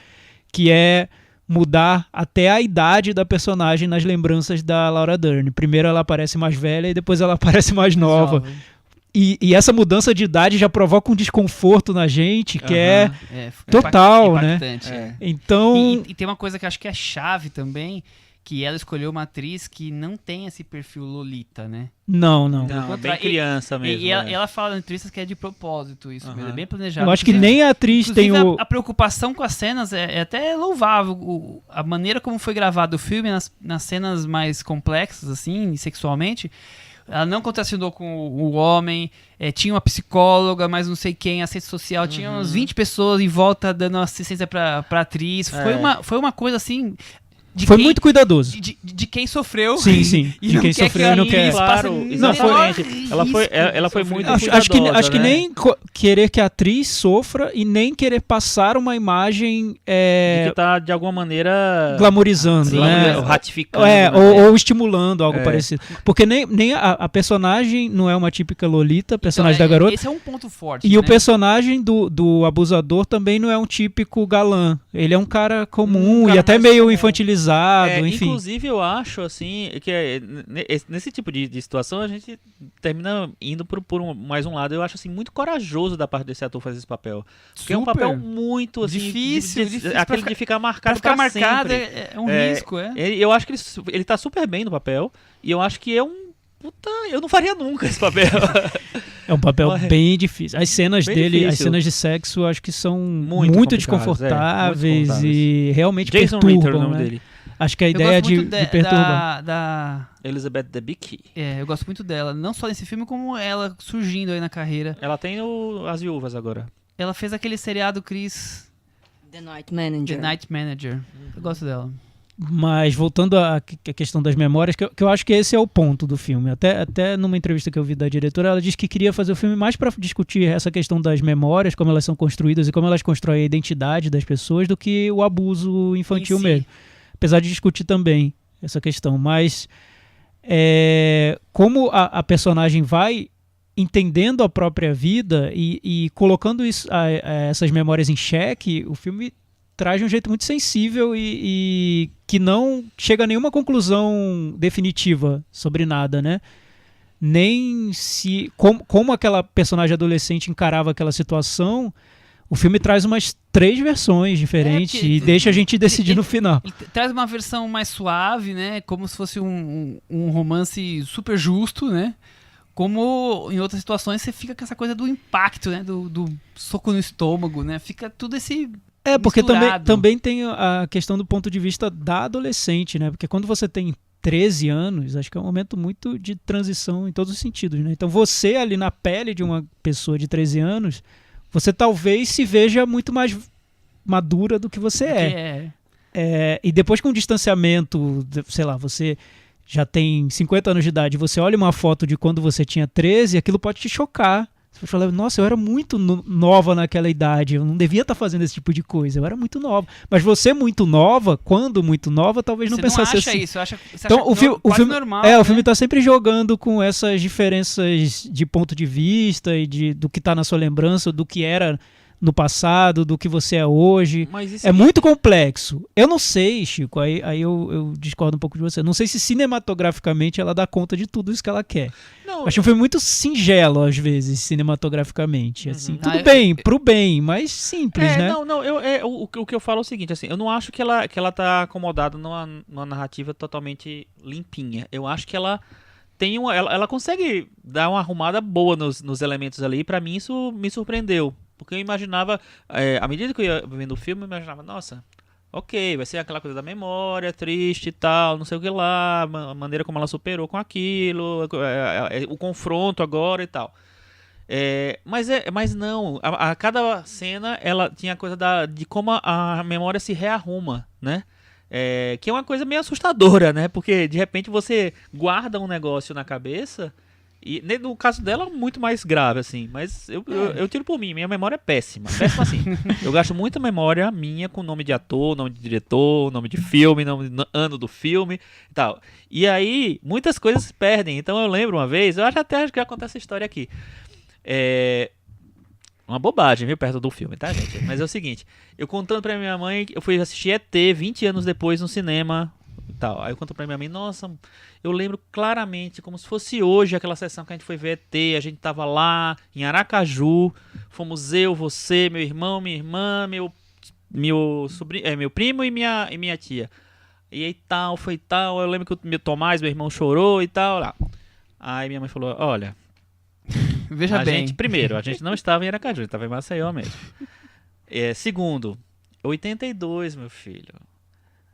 que é mudar até a idade da personagem nas lembranças da Laura Dern. Primeiro ela aparece mais velha e depois ela aparece mais nova. E essa mudança de idade já provoca um desconforto na gente que é total, impactante, né? Então... E tem uma coisa que eu acho que é chave também, que ela escolheu uma atriz que não tem esse perfil lolita, né? Não. Não, é bem criança mesmo. E ela fala na entrevista que é de propósito isso, mesmo, é bem planejado. Eu acho que nem a atriz tem o... A preocupação com as cenas é até louvável. A maneira como foi gravado o filme, nas cenas mais complexas, assim, sexualmente... Ela não contracenou com o homem, tinha uma psicóloga, mas não sei quem, assistente social, tinha uns 20 pessoas em volta dando assistência pra atriz. Foi uma coisa assim... Foi muito cuidadoso. De quem sofreu. Sim. De quem sofreu e não quer. Claro, exatamente. Ela foi muito cuidadosa, acho que nem querer que a atriz sofra e nem querer passar uma imagem... de que tá, de alguma maneira... glamorizando, né? Ratificando. Ou estimulando algo parecido. Porque nem a personagem não é uma típica lolita, personagem da garota. Esse é um ponto forte. E o personagem do abusador também não é um típico galã. Ele é um cara comum e até meio infantilizado. Enfim. Inclusive eu acho assim que nesse tipo de situação a gente termina indo por mais um lado. Eu acho assim muito corajoso da parte desse ator fazer esse papel, porque é um papel muito assim, difícil aquele de ficar marcado pra pra ficar marcado sempre. é um risco, Eu acho que ele tá super bem no papel e eu acho que eu não faria nunca esse papel. É um papel bem difícil. As cenas dele, as cenas de sexo, acho que são muito desconfortáveis e realmente Jason perturbam, Ritter, o nome né? dele. Acho que a ideia de perturbar. Elizabeth Debicki. Eu gosto muito dela. Não só nesse filme, como ela surgindo aí na carreira. Ela tem As Viúvas agora. Ela fez aquele seriado, Chris... The Night Manager. Eu gosto dela. Mas voltando à questão das memórias, que eu acho que esse é o ponto do filme. Até numa entrevista que eu vi da diretora, ela disse que queria fazer o filme mais para discutir essa questão das memórias, como elas são construídas e como elas constroem a identidade das pessoas, do que o abuso infantil mesmo. Apesar de discutir também essa questão. Mas como a personagem vai entendendo a própria vida e colocando essas memórias em xeque, o filme traz de um jeito muito sensível e que não chega a nenhuma conclusão definitiva sobre nada, né? Nem se... Como aquela personagem adolescente encarava aquela situação, o filme traz umas 3 versões diferentes e deixa a gente decidir no final. Ele traz uma versão mais suave, né? Como se fosse um romance super justo, né? Como em outras situações você fica com essa coisa do impacto, né? Do soco no estômago, né? Fica tudo esse... porque misturado. também tem a questão do ponto de vista da adolescente, né? Porque quando você tem 13 anos, acho que é um momento muito de transição em todos os sentidos, né? Então você ali na pele de uma pessoa de 13 anos, você talvez se veja muito mais madura do que você e depois com o distanciamento, sei lá, você já tem 50 anos de idade, você olha uma foto de quando você tinha 13, aquilo pode te chocar. Você fala, nossa, eu era muito nova naquela idade, eu não devia estar fazendo esse tipo de coisa, eu era muito nova. Mas você muito nova, quando muito nova, talvez não pensasse assim. Isso, você então, acha o filme normal. O filme está sempre jogando com essas diferenças de ponto de vista e do que está na sua lembrança, do que era no passado, do que você é hoje. É muito complexo. Eu não sei, Chico, aí eu discordo um pouco de você. Não sei se cinematograficamente ela dá conta de tudo isso que ela quer. Acho um filme muito singelo, às vezes, cinematograficamente. Assim, tudo bem, pro bem, mas simples, né? O que eu falo é o seguinte, assim, eu não acho que ela tá acomodada numa narrativa totalmente limpinha. Eu acho que ela tem ela consegue dar uma arrumada boa nos elementos ali, e pra mim isso me surpreendeu. Porque eu imaginava, à medida que eu ia vendo o filme, eu imaginava, nossa, ok, vai ser aquela coisa da memória, triste e tal, não sei o que lá, a maneira como ela superou com aquilo, o confronto agora e tal. Mas não, a cada cena ela tinha a coisa de como a memória se rearruma, né? Que é uma coisa meio assustadora, né? Porque de repente você guarda um negócio na cabeça e no caso dela muito mais grave, assim. Mas eu tiro por mim, minha memória é péssima. Péssima assim. Eu gasto muita memória minha com nome de ator, nome de diretor, nome de filme, ano do filme e tal. E aí muitas coisas se perdem. Então eu lembro uma vez, eu acho que já contei essa história aqui. Uma bobagem, viu, perto do filme, tá, gente? Mas é o seguinte, eu contando pra minha mãe, eu fui assistir ET 20 anos depois no cinema e tal. Aí eu conto pra minha mãe, nossa, eu lembro claramente, como se fosse hoje, aquela sessão que a gente foi ver ET, a gente tava lá em Aracaju, fomos eu, você, meu irmão, minha irmã, meu sobrinho, meu primo e minha tia. E aí tal, foi tal, eu lembro que o meu Tomás, meu irmão, chorou e tal, lá. Aí minha mãe falou, olha... Veja bem. Primeiro, a gente não estava em Aracaju, a gente estava em Maceió mesmo. Segundo, 82, meu filho.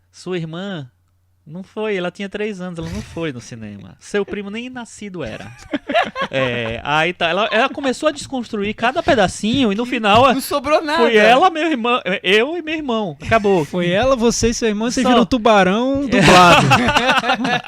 Sua irmã não foi, ela tinha 3 anos, ela não foi no cinema. Seu primo nem nascido era. Aí tá, ela começou a desconstruir cada pedacinho e no final... Não sobrou nada. Foi ela, meu irmão, eu e meu irmão. Acabou. Foi ela, você e seu irmão, vocês viram Tubarão dublado.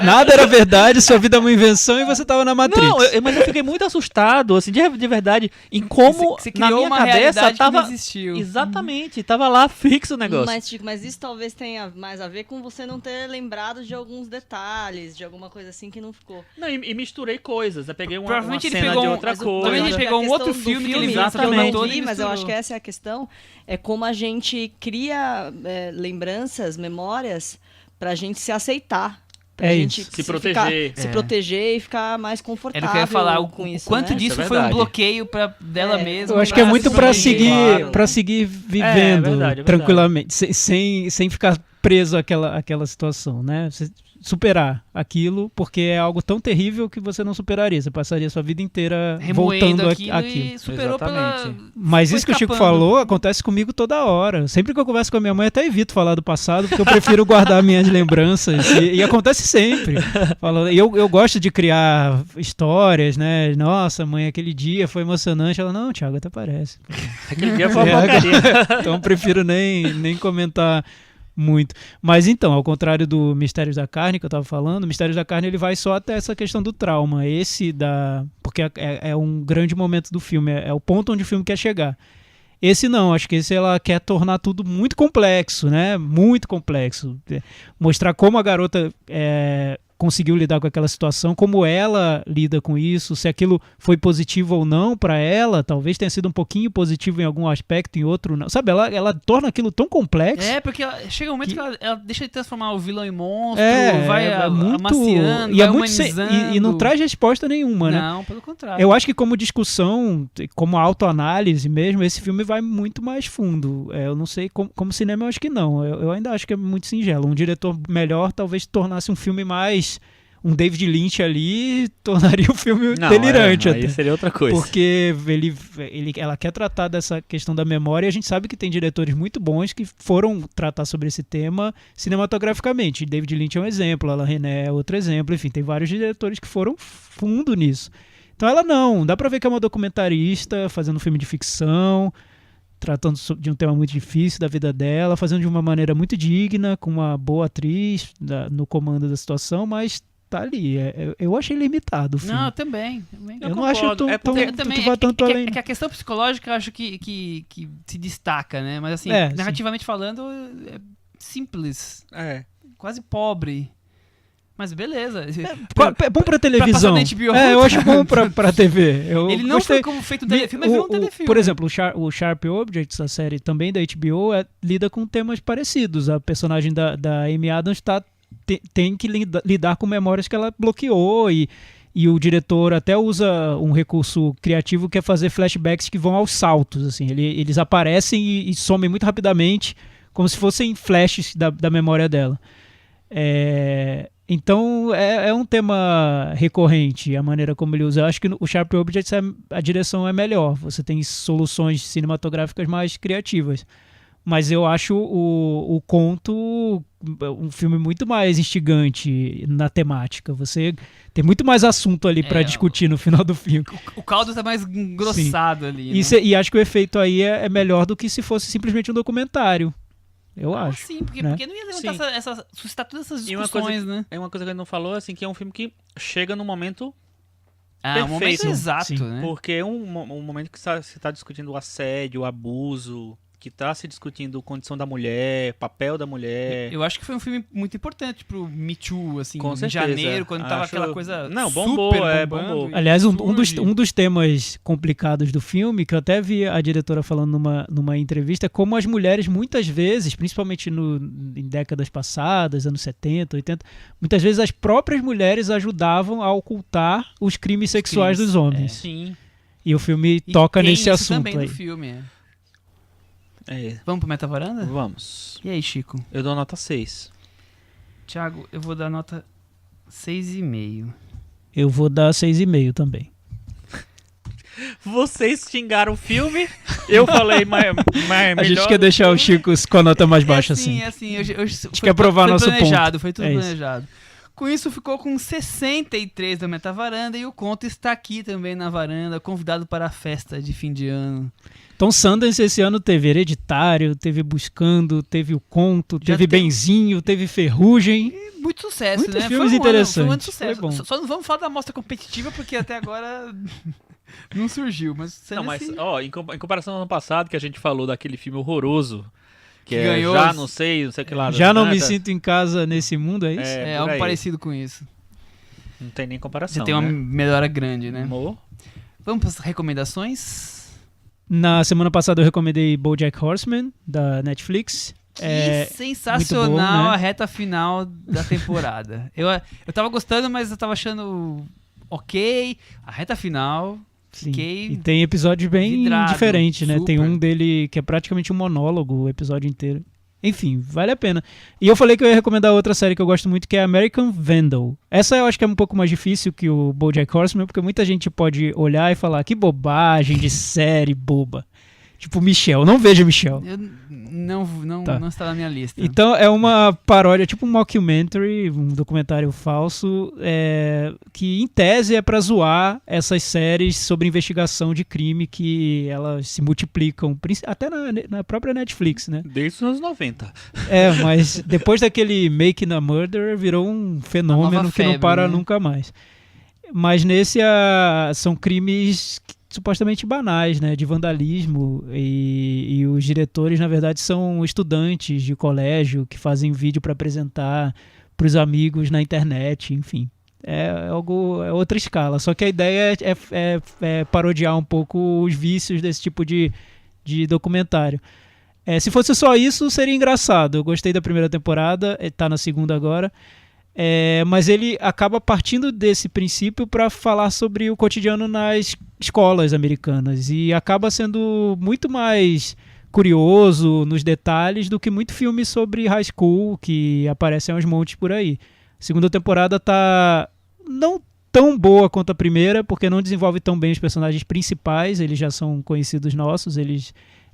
Nada era verdade, sua vida é uma invenção e você tava na Matrix. Não, mas eu fiquei muito assustado, assim, de verdade, em como Você na minha uma cabeça que tava... não existiu. Exatamente, tava lá fixo o negócio. Mas, Chico, isso talvez tenha mais a ver com você não ter lembrado de alguns detalhes, de alguma coisa assim que não ficou. Não, e misturei coisas. Eu peguei uma Provavelmente ele cena pegou de um- outra Mas coisa. Provavelmente ele pegou um outro questão do filme que ele viu, exatamente, que eu não vi, mas eu misturou. acho que essa é a questão, é como a gente cria lembranças, memórias, pra gente se aceitar. Pra É gente isso. Se proteger. se proteger e ficar mais confortável Era o que eu ia falar, com isso, quanto né? disso Isso é foi um verdade. bloqueio dela mesma. Eu acho que é muito se pra proteger. seguir, claro. pra seguir vivendo verdade. tranquilamente, sem ficar preso àquela situação, né? Você superar aquilo, porque é algo tão terrível que você não superaria. Você passaria a sua vida inteira Remoendo voltando aquilo àquilo. e superou pela... Exatamente. Mas foi isso que o Chico escapando. falou acontece comigo toda hora. Sempre que eu converso com a minha mãe, até evito falar do passado, porque eu prefiro guardar minhas lembranças. E acontece sempre. Eu gosto de criar histórias, né? Nossa, mãe, aquele dia foi emocionante. Ela, não, Thiago, até parece. Aquele dia foi uma porcaria. Então eu prefiro nem comentar muito. Mas então, ao contrário do Mistérios da Carne que eu tava falando, o Mistérios da Carne ele vai só até essa questão do trauma. Porque é um grande momento do filme, é o ponto onde o filme quer chegar. Esse não, acho que esse ela quer tornar tudo muito complexo, né? Muito complexo. Mostrar como a garota conseguiu lidar com aquela situação, como ela lida com isso, se aquilo foi positivo ou não para ela, talvez tenha sido um pouquinho positivo em algum aspecto, em outro não. Sabe, ela torna aquilo tão complexo. Porque chega um momento que ela deixa de transformar o vilão em monstro, É muito amaciando, e vai é muito humanizando. e não traz resposta nenhuma, né? Não, pelo contrário. Eu acho que como discussão, como autoanálise mesmo, esse filme vai muito mais fundo. Eu não sei, como cinema eu acho que não. Eu ainda acho que é muito singelo. Um diretor melhor talvez tornasse um filme mais... Um David Lynch ali tornaria o filme delirante até. Aí seria outra coisa. Porque ela quer tratar dessa questão da memória e a gente sabe que tem diretores muito bons que foram tratar sobre esse tema cinematograficamente. David Lynch é um exemplo, Alain Resnais é outro exemplo, enfim, tem vários diretores que foram fundo nisso. Então ela não, dá pra ver que é uma documentarista fazendo um filme de ficção, tratando de um tema muito difícil da vida dela, fazendo de uma maneira muito digna, com uma boa atriz no comando da situação, mas tá ali. Eu achei limitado o filme. Não, também. Eu não acho concordo. que vai tanto além. É que a questão psicológica eu acho que se destaca, né? Mas assim, Sim. narrativamente falando, é simples, quase pobre. Mas beleza. É bom pra televisão. Pra passar na HBO. Eu acho bom pra TV. Ele não foi como feito um telefilme, mas virou um telefilme. Por exemplo, o Sharp Objects, a série também da HBO, lida com temas parecidos. A personagem da Amy Adams tem que lidar com memórias que ela bloqueou e o diretor até usa um recurso criativo que é fazer flashbacks que vão aos saltos. Assim. Eles aparecem e somem muito rapidamente, como se fossem flashes da memória dela. Então é um tema recorrente a maneira como ele usa. Eu acho que o Sharp Objects a direção é melhor. Você tem soluções cinematográficas mais criativas. Mas eu acho o conto um filme muito mais instigante na temática. Você tem muito mais assunto ali pra discutir no final do filme. O caldo tá mais engrossado ali, né? E acho que o efeito aí é melhor do que se fosse simplesmente um documentário. Eu acho. Sim, porque não ia levantar suscitar todas essas E discussões, né? É uma coisa que ele não falou, assim, que é um filme que chega no momento um momento perfeito. exato, Sim. né? Porque é um momento que você está discutindo o assédio, o abuso, que está se discutindo a condição da mulher, papel da mulher. Eu acho que foi um filme muito importante pro Me Too, assim, Com em certeza. janeiro, quando tava aquela coisa bombou, super bombou. bombando. Aliás, um dos temas complicados do filme, que eu até vi a diretora falando numa entrevista, é como as mulheres muitas vezes, principalmente em décadas passadas, anos 70, 80, muitas vezes as próprias mulheres ajudavam a ocultar os crimes sexuais dos homens. Sim. E o filme E toca tem nesse isso assunto também aí. no filme, É. Vamos pro Metavaranda? Vamos. E aí, Chico? Eu dou nota 6. Thiago, eu vou dar nota 6,5. Eu vou dar 6,5 também. Vocês xingaram o filme, eu falei A gente quer deixar o Chico com a nota mais baixa, assim. É assim. A gente quer provar nosso planejado, ponto. Foi tudo É isso. planejado. Com isso, ficou com 63 da Metavaranda e o Conto está aqui também na varanda, convidado para a festa de fim de ano. Então, Sundance esse ano teve Hereditário, teve Buscando, teve O Conto, teve Benzinho, teve Ferrugem. E muito sucesso, Muitos né? filmes foi um interessantes. Ano de sucesso. Foi bom. Só não vamos falar da mostra competitiva, porque até agora não surgiu. Mas, Não, mas em comparação ao ano passado, que a gente falou daquele filme horroroso, que ganhou Já Não Sei o que lá. Já não me sinto em casa nesse mundo, é isso? É por algo aí. parecido com isso. Não tem nem comparação, Já tem uma né? melhora grande, né? Amor. Vamos para as recomendações? Na semana passada eu recomendei BoJack Horseman, da Netflix. Que sensacional muito bom, né? a reta final da temporada. eu tava gostando, mas eu tava achando ok. A reta final, Sim. fiquei E tem episódios bem vidrado, diferentes, né? Tem super. um dele que é praticamente um monólogo, o episódio inteiro. Enfim, vale a pena. E eu falei que eu ia recomendar outra série que eu gosto muito, que é American Vandal. Essa eu acho que é um pouco mais difícil que o BoJack Horseman, porque muita gente pode olhar e falar que bobagem de série boba. Tipo Michelle, não veja Michelle. Eu não está na minha lista. Então é uma paródia, tipo um mockumentary, um documentário falso, que em tese é pra zoar essas séries sobre investigação de crime que elas se multiplicam, até na própria Netflix, né? Desde os anos 90. Mas depois daquele Making a Murderer virou um fenômeno que não para nunca mais. Mas nesse são crimes supostamente banais, né, de vandalismo, e os diretores, na verdade, são estudantes de colégio que fazem vídeo para apresentar para os amigos na internet, enfim. É outra escala, só que a ideia é parodiar um pouco os vícios desse tipo de documentário. Se fosse só isso, seria engraçado. Eu gostei da primeira temporada, tá na segunda agora. Mas ele acaba partindo desse princípio para falar sobre o cotidiano nas escolas americanas e acaba sendo muito mais curioso nos detalhes do que muito filme sobre high school que aparecem aos montes por aí. A segunda temporada tá não tão boa quanto a primeira, porque não desenvolve tão bem os personagens principais, eles já são conhecidos nossos,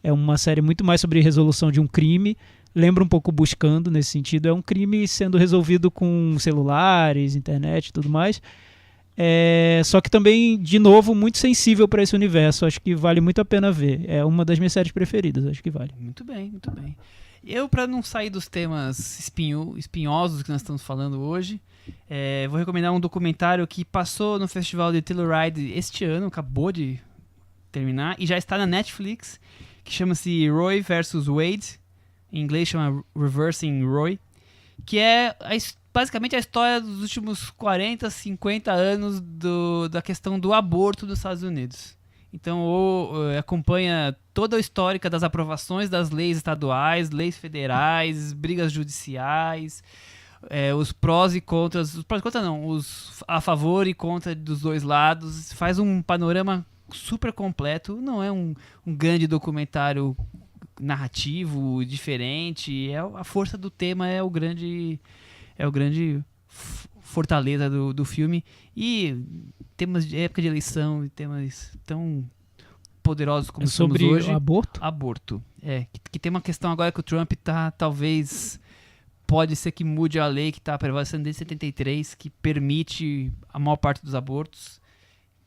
é uma série muito mais sobre resolução de um crime. Lembra um pouco Buscando nesse sentido. É um crime sendo resolvido com celulares, internet e tudo mais. Só que também, de novo, muito sensível para esse universo. Acho que vale muito a pena ver. É uma das minhas séries preferidas, acho que vale. Muito bem, muito bem. Eu, para não sair dos temas espinhosos que nós estamos falando hoje, vou recomendar um documentário que passou no Festival de Telluride este ano, acabou de terminar, e já está na Netflix, que chama-se Roe vs. Wade. Em inglês chama Reversing Roe, que é basicamente a história dos últimos 40, 50 anos da questão do aborto nos Estados Unidos. Então acompanha toda a histórica das aprovações das leis estaduais, leis federais, brigas judiciais, os prós e contras, os a favor e contra dos dois lados, faz um panorama super completo. Não é um grande documentário narrativo diferente, a força do tema é o grande fortaleza do filme, e temas de época de eleição e temas tão poderosos como sobre somos hoje. aborto? Aborto. Que tem uma questão agora que o Trump tá, talvez, pode ser que mude a lei que está prevalecendo desde 73, que permite a maior parte dos abortos,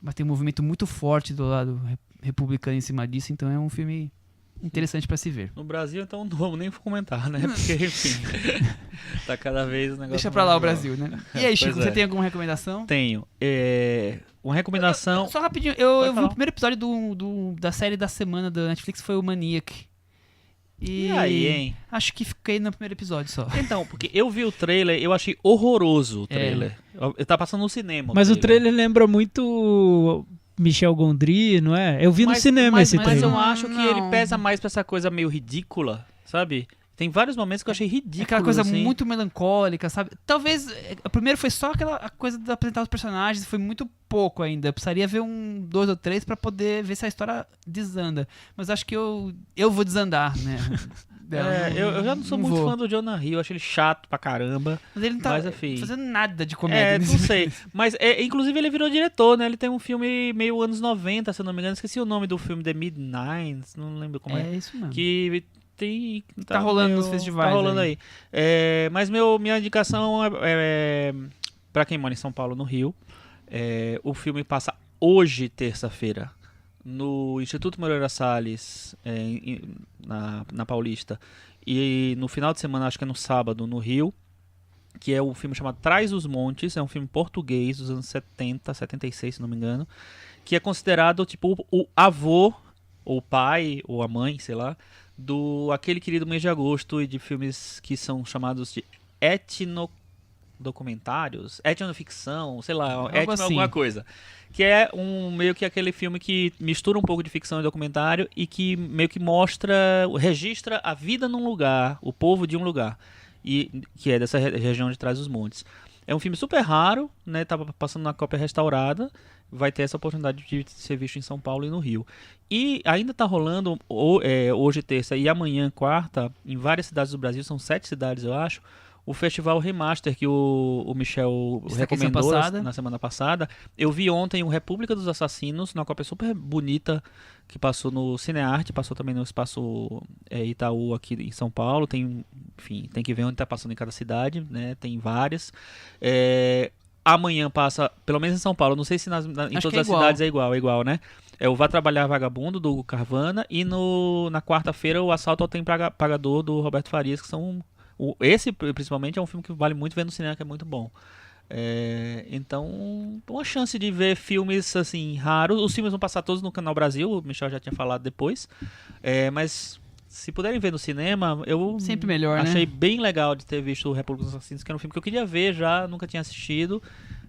mas tem um movimento muito forte do lado republicano em cima disso, então é um filme interessante para se ver. No Brasil, então, não vamos nem comentar, né? Porque, enfim, tá cada vez o negócio... Deixa pra lá o Brasil, né? E aí, Chico, Pois você é. tem alguma recomendação? Tenho. Uma recomendação... Só rapidinho, eu vi falar. o primeiro episódio da série da semana da Netflix, foi o Maniac. E aí, hein? Acho que fiquei no primeiro episódio só. Então, porque eu vi o trailer, eu achei horroroso o trailer. Eu tava passando no cinema. Mas o trailer lembra muito Michel Gondry, não é? Eu vi no cinema esse mas trailer. eu acho que ele Não. pesa mais pra essa coisa meio ridícula, sabe? Tem vários momentos que eu achei ridículo. Aquela coisa assim. muito melancólica, sabe? Talvez, o primeiro foi só a coisa de apresentar os personagens, foi muito pouco ainda. Eu precisaria ver 2 ou 3 pra poder ver se a história desanda. Mas acho que eu vou desandar, né? Eu já não sou muito fã do Jonah Hill, eu acho ele chato pra caramba. Mas ele não tá enfim. fazendo nada de comédia. Não sei. Mas, inclusive, ele virou diretor, né? Ele tem um filme meio anos 90, se eu não me engano. Esqueci o nome do filme, The Midnights, não lembro como é. É isso mesmo. Que tem... Tá rolando nos festivais. Tá rolando aí. Mas minha indicação é pra quem mora em São Paulo, no Rio. O filme passa hoje, terça-feira, no Instituto Moreira Salles, na Paulista. E no final de semana, acho que é no sábado, no Rio. Que é um filme chamado Traz os Montes. É um filme português dos anos 70, 76, se não me engano. Que é considerado tipo o avô, ou o pai, ou a mãe, sei lá, do Aquele Querido Mês de Agosto, e de filmes que são chamados de etnodocumentários, etnoficção, sei lá, etno assim. alguma coisa. Que é meio que aquele filme que mistura um pouco de ficção e documentário e que meio que registra a vida num lugar, o povo de um lugar, e que é dessa região de Trás os Montes. É um filme super raro, né? Tava passando na cópia restaurada. Vai ter essa oportunidade de ser visto em São Paulo e no Rio. E ainda tá rolando, hoje terça e amanhã quarta, em várias cidades do Brasil, são 7 cidades eu acho, o Festival Remaster que o Michel recomendou na semana passada. Eu vi ontem o República dos Assassinos, numa cópia super bonita, que passou no Cinearte, passou também no Espaço Itaú aqui em São Paulo. Tem que ver onde tá passando em cada cidade, né? Tem várias. Amanhã passa, pelo menos em São Paulo, não sei se em todas as cidades é igual, né? O Vá Trabalhar Vagabundo, do Carvana, e na quarta-feira o Assalto ao Trem Pagador, do Roberto Farias, que são... Esse, principalmente, é um filme que vale muito ver no cinema, que é muito bom. Então, uma chance de ver filmes, assim, raros. Os filmes vão passar todos no Canal Brasil, o Michel já tinha falado depois. Mas... se puderem ver no cinema, eu sempre melhor, achei né? bem legal de ter visto o República dos Assassinos, que era um filme que eu queria ver já, nunca tinha assistido.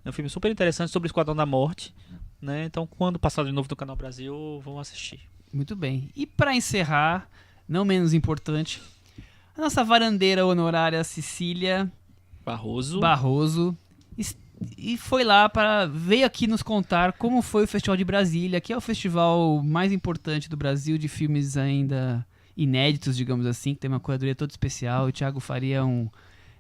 É um filme super interessante sobre o Esquadrão da Morte, né? Então, quando passar de novo no Canal Brasil, vão assistir. Muito bem. E para encerrar, não menos importante, a nossa varandeira honorária Cecília Barroso e foi lá veio aqui nos contar como foi o Festival de Brasília, que é o festival mais importante do Brasil de filmes ainda inéditos, digamos assim, que tem uma curadoria toda especial. O Thiago Faria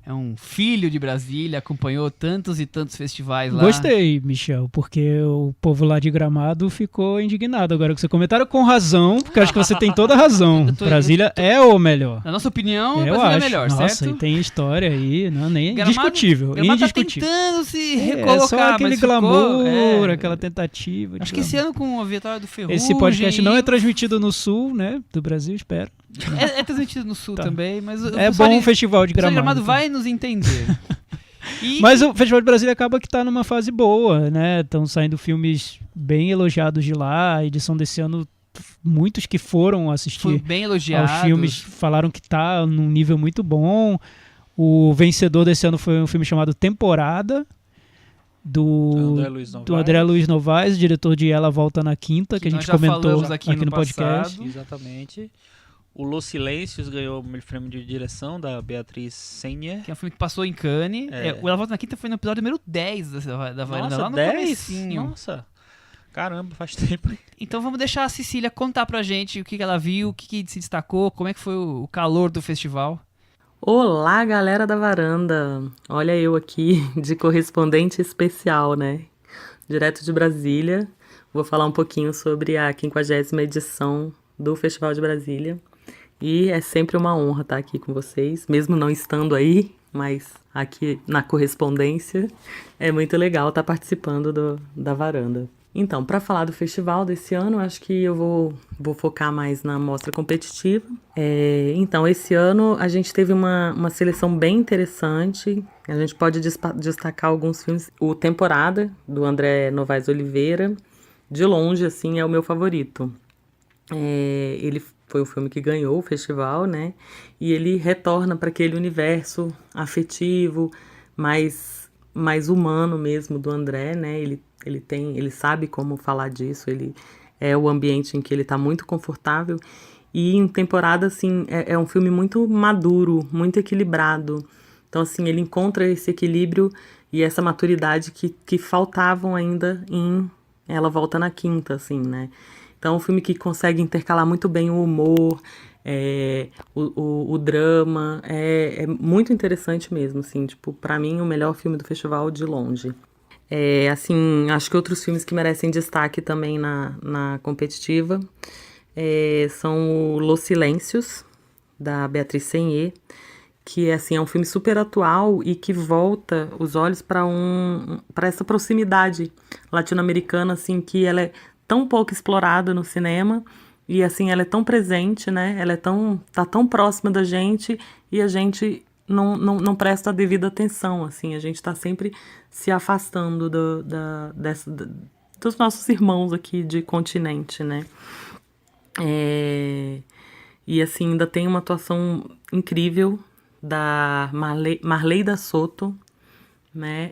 é um filho de Brasília, acompanhou tantos e tantos festivais lá. Gostei, Michel, porque o povo lá de Gramado ficou indignado agora que você comentaram, com razão, porque eu acho que você tem toda a razão. Brasília é o melhor. Na nossa opinião, eu Brasília acho. é melhor, Nossa, certo? E tem história aí, não, nem Gramado, indiscutível. Gramado tá Indiscutível. tentando se recolocar, só aquele mas glamour, aquela tentativa. Acho que esse ano com a vitória do Ferrugem... Esse podcast não é transmitido no sul, né, do Brasil, espero. É transmitido no sul também, mas... É bom o Festival de Gramado. O Gramado vai nos entender. Mas o Festival de Brasília acaba que tá numa fase boa, né? Estão saindo filmes bem elogiados de lá. A edição desse ano, muitos que foram assistir bem elogiados. aos filmes falaram que tá num nível muito bom. O vencedor desse ano foi um filme chamado Temporada, do André Luiz Novaes, diretor de Ela Volta na Quinta, que a gente comentou aqui no podcast. Exatamente. O Los Silêncios ganhou o prêmio de direção da Beatriz Sennier. Que é um filme que passou em Cannes. O Ela Volta na Quinta foi no episódio número 10 da Varanda, lá no 10? comecinho. Nossa, caramba, faz tempo. Então vamos deixar a Cecília contar pra gente o que ela viu, o que se destacou, como é que foi o calor do festival. Olá, galera da Varanda. Olha eu aqui de correspondente especial, né? Direto de Brasília. Vou falar um pouquinho sobre a 50ª edição do Festival de Brasília. E é sempre uma honra estar aqui com vocês, mesmo não estando aí, mas aqui na correspondência. É muito legal estar participando da varanda. Então, para falar do festival desse ano, acho que eu vou focar mais na mostra competitiva. Então, esse ano a gente teve uma seleção bem interessante. A gente pode destacar alguns filmes. O Temporada, do André Novaes Oliveira, de longe, assim, é o meu favorito. Ele foi o filme que ganhou o festival, né? E ele retorna para aquele universo afetivo, mais humano mesmo do André, né? Ele sabe como falar disso, ele é o ambiente em que ele está muito confortável. E em Temporada, assim, é um filme muito maduro, muito equilibrado. Então, assim, ele encontra esse equilíbrio e essa maturidade que faltavam ainda em Ela Volta na Quinta, assim, né? Então, é um filme que consegue intercalar muito bem o humor, o drama. É muito interessante mesmo, assim, tipo, pra mim, o melhor filme do festival de longe. Assim, acho que outros filmes que merecem destaque também na competitiva são o Los Silêncios, da Beatriz Senhê, que assim, é um filme super atual e que volta os olhos para essa proximidade latino-americana, assim, que ela é tão pouco explorada no cinema e assim, ela é tão presente, né? Ela tá tão próxima da gente e a gente não presta a devida atenção, assim, a gente está sempre se afastando dos nossos irmãos aqui de continente, né? E assim, ainda tem uma atuação incrível da Marleida Soto, né?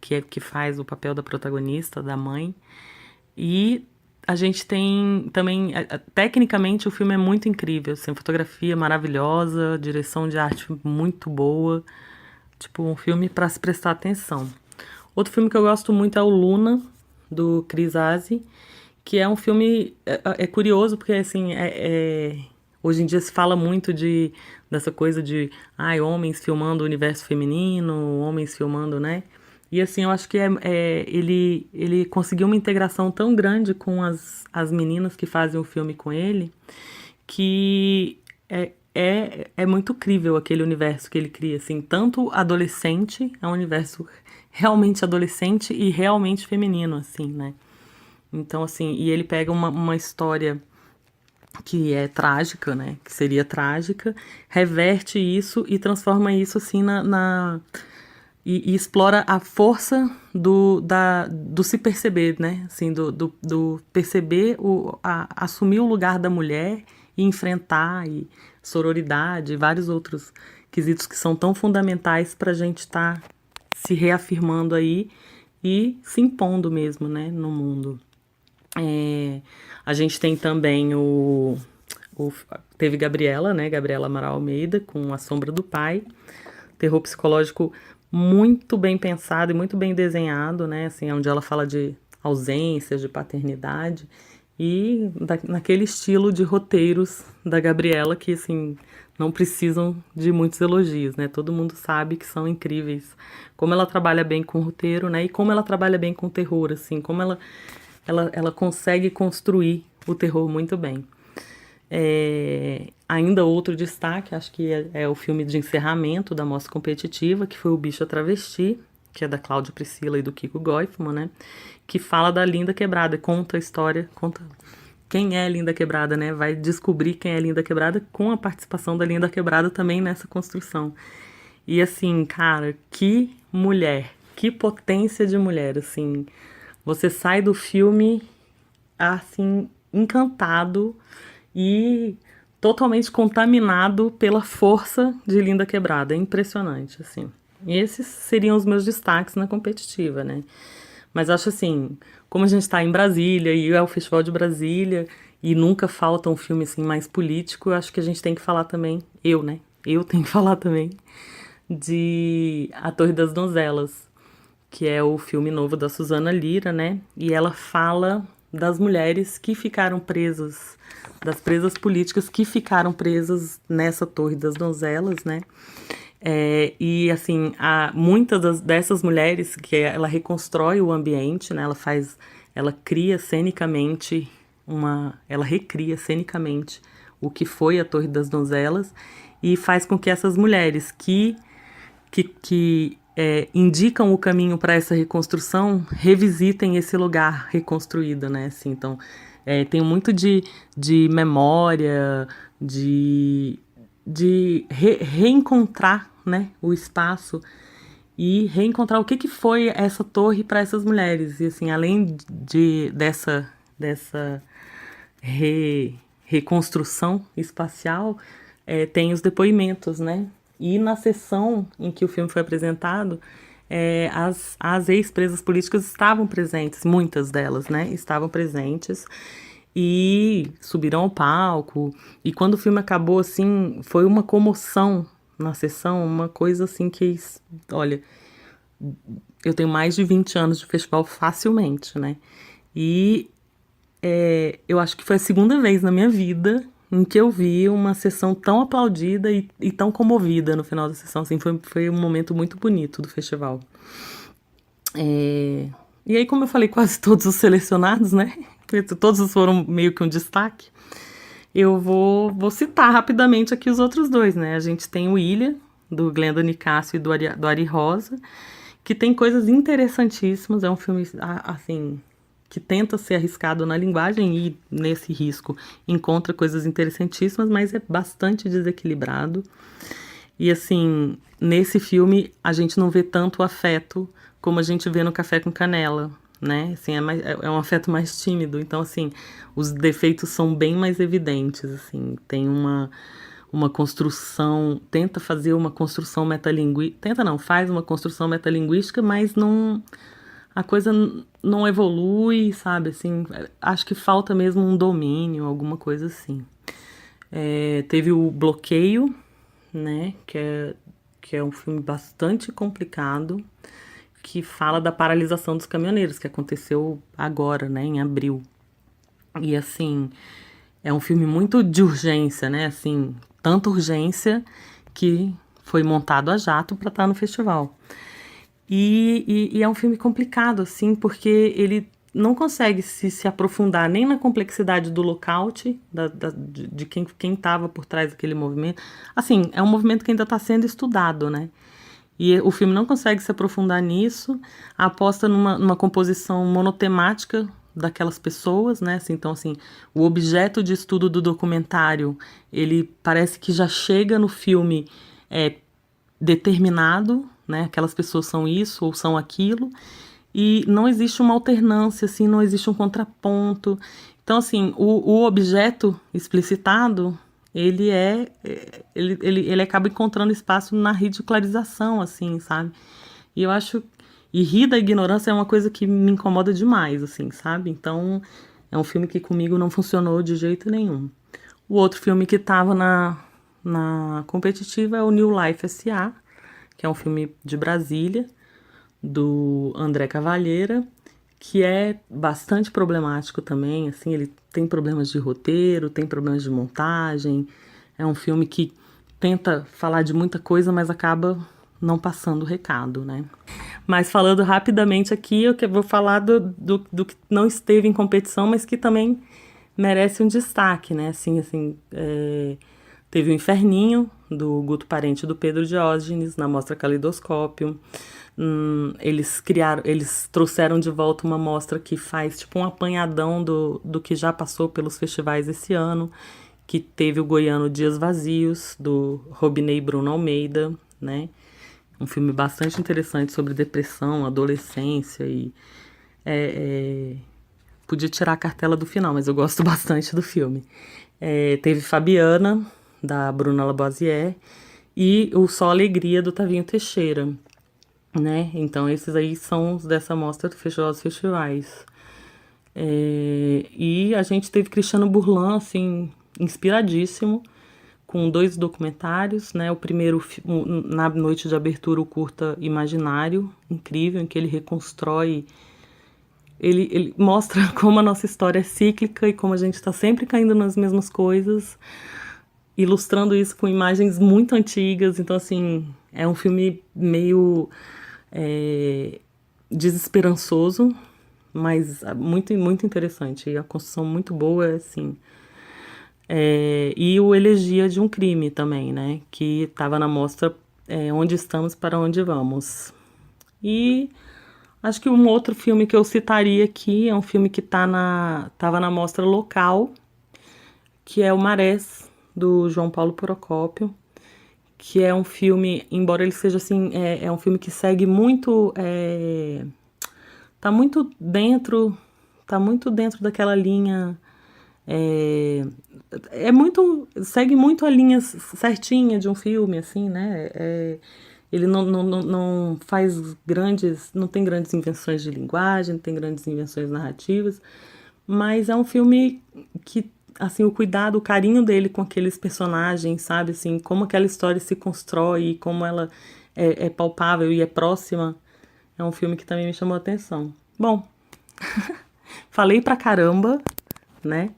Que faz o papel da protagonista, da mãe. E a gente tem também, tecnicamente o filme é muito incrível, assim, fotografia maravilhosa, direção de arte muito boa, tipo um filme para se prestar atenção. Outro filme que eu gosto muito é o Luna, do Chris Asi, que é um filme, curioso porque assim, hoje em dia se fala muito dessa coisa de homens filmando o universo feminino, homens filmando, né? E assim, eu acho que ele conseguiu uma integração tão grande com as meninas que fazem o filme com ele, que é muito crível aquele universo que ele cria, assim, tanto adolescente, é um universo realmente adolescente e realmente feminino, assim, né? Então, assim, e ele pega uma história que é trágica, né? Que seria trágica, reverte isso e transforma isso, assim, e explora a força do se perceber, né? Assim, do perceber, assumir o lugar da mulher e enfrentar, e sororidade, e vários outros quesitos que são tão fundamentais para a gente estar se reafirmando aí e se impondo mesmo, né? No mundo. A gente tem também teve Gabriela, né? Gabriela Amaral Almeida, com A Sombra do Pai. Terror psicológico muito bem pensado e muito bem desenhado, né? Assim, onde ela fala de ausências, de paternidade e naquele estilo de roteiros da Gabriela que, assim, não precisam de muitos elogios, né? Todo mundo sabe que são incríveis. Como ela trabalha bem com roteiro, né? E como ela trabalha bem com terror, assim, como ela consegue construir o terror muito bem. Ainda outro destaque, acho que é o filme de encerramento da mostra competitiva, que foi O Bicho a Travesti, que é da Cláudia Priscila e do Kiko Goifman, né? Que fala da Linda Quebrada, conta a história, conta quem é Linda Quebrada, né? Vai descobrir quem é Linda Quebrada com a participação da Linda Quebrada também nessa construção. E assim, cara, que mulher, que potência de mulher, assim. Você sai do filme, assim, encantado e totalmente contaminado pela força de Linda Quebrada. É impressionante, assim. E esses seriam os meus destaques na competitiva, né? Mas acho assim, como a gente está em Brasília e é o Festival de Brasília e nunca falta um filme assim mais político, eu acho que a gente tem que falar também, eu tenho que falar também de A Torre das Donzelas, que é o filme novo da Suzana Lira, né? E ela fala das mulheres que ficaram presas, das presas políticas que ficaram presas nessa Torre das Donzelas, né? E assim, muitas dessas mulheres, que ela reconstrói o ambiente, né? ela cria cenicamente ela recria cenicamente o que foi a Torre das Donzelas e faz com que essas mulheres que indicam o caminho para essa reconstrução revisitem esse lugar reconstruído, né? Assim, então, tem muito de memória, de reencontrar, né, o espaço e reencontrar o que foi essa torre para essas mulheres. E assim, além dessa reconstrução espacial, tem os depoimentos, né? E na sessão em que o filme foi apresentado, as ex-presas políticas estavam presentes, muitas delas, né? Estavam presentes e subiram ao palco. E quando o filme acabou, assim, foi uma comoção na sessão, uma coisa assim que, olha, eu tenho mais de 20 anos de festival facilmente, né? E eu acho que foi a segunda vez na minha vida em que eu vi uma sessão tão aplaudida e tão comovida no final da sessão. Assim, foi um momento muito bonito do festival. E aí, como eu falei, quase todos os selecionados, né? Todos foram meio que um destaque. Eu vou citar rapidamente aqui os outros dois, né? A gente tem o Ilha, do Glenda Nicásio e do Ari Rosa, que tem coisas interessantíssimas. É um filme, assim, que tenta ser arriscado na linguagem e, nesse risco, encontra coisas interessantíssimas, mas é bastante desequilibrado. E, assim, nesse filme, a gente não vê tanto afeto como a gente vê no Café com Canela, né? Assim, é um afeto mais tímido. Então, assim, os defeitos são bem mais evidentes, assim. Tem uma construção, tenta fazer uma construção metalinguística, faz uma construção metalinguística, mas não... A coisa não evolui, sabe, assim, acho que falta mesmo um domínio, alguma coisa assim. Teve o Bloqueio, né, que é um filme bastante complicado, que fala da paralisação dos caminhoneiros, que aconteceu agora, né, em abril. E, assim, é um filme muito de urgência, né, assim, tanta urgência que foi montado a jato para estar no festival. E é um filme complicado, assim, porque ele não consegue se aprofundar nem na complexidade do lockout, de quem estava por trás daquele movimento. Assim, é um movimento que ainda está sendo estudado, né? E o filme não consegue se aprofundar nisso, aposta numa composição monotemática daquelas pessoas, né? Assim, então, assim, o objeto de estudo do documentário, ele parece que já chega no filme determinado, né? Aquelas pessoas são isso ou são aquilo, e não existe uma alternância, assim, não existe um contraponto. Então, assim, o objeto explicitado, ele acaba encontrando espaço na ridicularização, assim, sabe? E eu acho... E rir da ignorância é uma coisa que me incomoda demais, assim, sabe? Então, é um filme que comigo não funcionou de jeito nenhum. O outro filme que estava na competitiva é o New Life S.A., que é um filme de Brasília, do André Cavalheira, que é bastante problemático também, assim, ele tem problemas de roteiro, tem problemas de montagem, é um filme que tenta falar de muita coisa, mas acaba não passando o recado, né? Mas falando rapidamente aqui, eu vou falar do que não esteve em competição, mas que também merece um destaque, né? Assim, teve o Inferninho, do Guto Parente e do Pedro Diógenes, na Mostra Caleidoscópio. Eles trouxeram de volta uma mostra que faz tipo um apanhadão do que já passou pelos festivais esse ano, que teve o Goiano Dias Vazios, do Robinei Bruno Almeida, né? Um filme bastante interessante sobre depressão, adolescência e... Podia tirar a cartela do final, mas eu gosto bastante do filme. Teve Fabiana, da Bruna Lavoisier, e o Só Alegria, do Tavinho Teixeira, né? Então, esses aí são os dessa mostra do Festival dos Festivais. E a gente teve Cristiano Burlan, assim, inspiradíssimo, com 2 documentários, né? O primeiro, na noite de abertura, o curta Imaginário, incrível, em que ele reconstrói... Ele mostra como a nossa história é cíclica e como a gente está sempre caindo nas mesmas coisas, ilustrando isso com imagens muito antigas. Então, assim, é um filme meio desesperançoso, mas muito, muito interessante. E a construção muito boa, assim. E o Elegia de um Crime também, né? Que estava na mostra Onde Estamos para Onde Vamos. E acho que um outro filme que eu citaria aqui é um filme que estava na mostra local, que é o Marés, do João Paulo Procópio, que é um filme, embora ele seja assim, é um filme que segue muito, tá muito dentro daquela linha, segue muito a linha certinha de um filme, assim, né? Ele não faz não tem grandes invenções de linguagem, não tem grandes invenções narrativas, mas é um filme que, assim, o cuidado, o carinho dele com aqueles personagens, sabe, assim, como aquela história se constrói, como ela é palpável e é próxima, é um filme que também me chamou a atenção. Bom, falei pra caramba, né?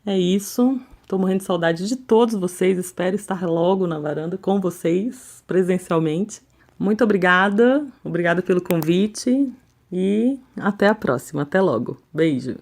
É isso. Tô morrendo de saudade de todos vocês. Espero estar logo na varanda com vocês, presencialmente. Muito obrigada. Obrigada pelo convite. E até a próxima. Até logo. Beijo.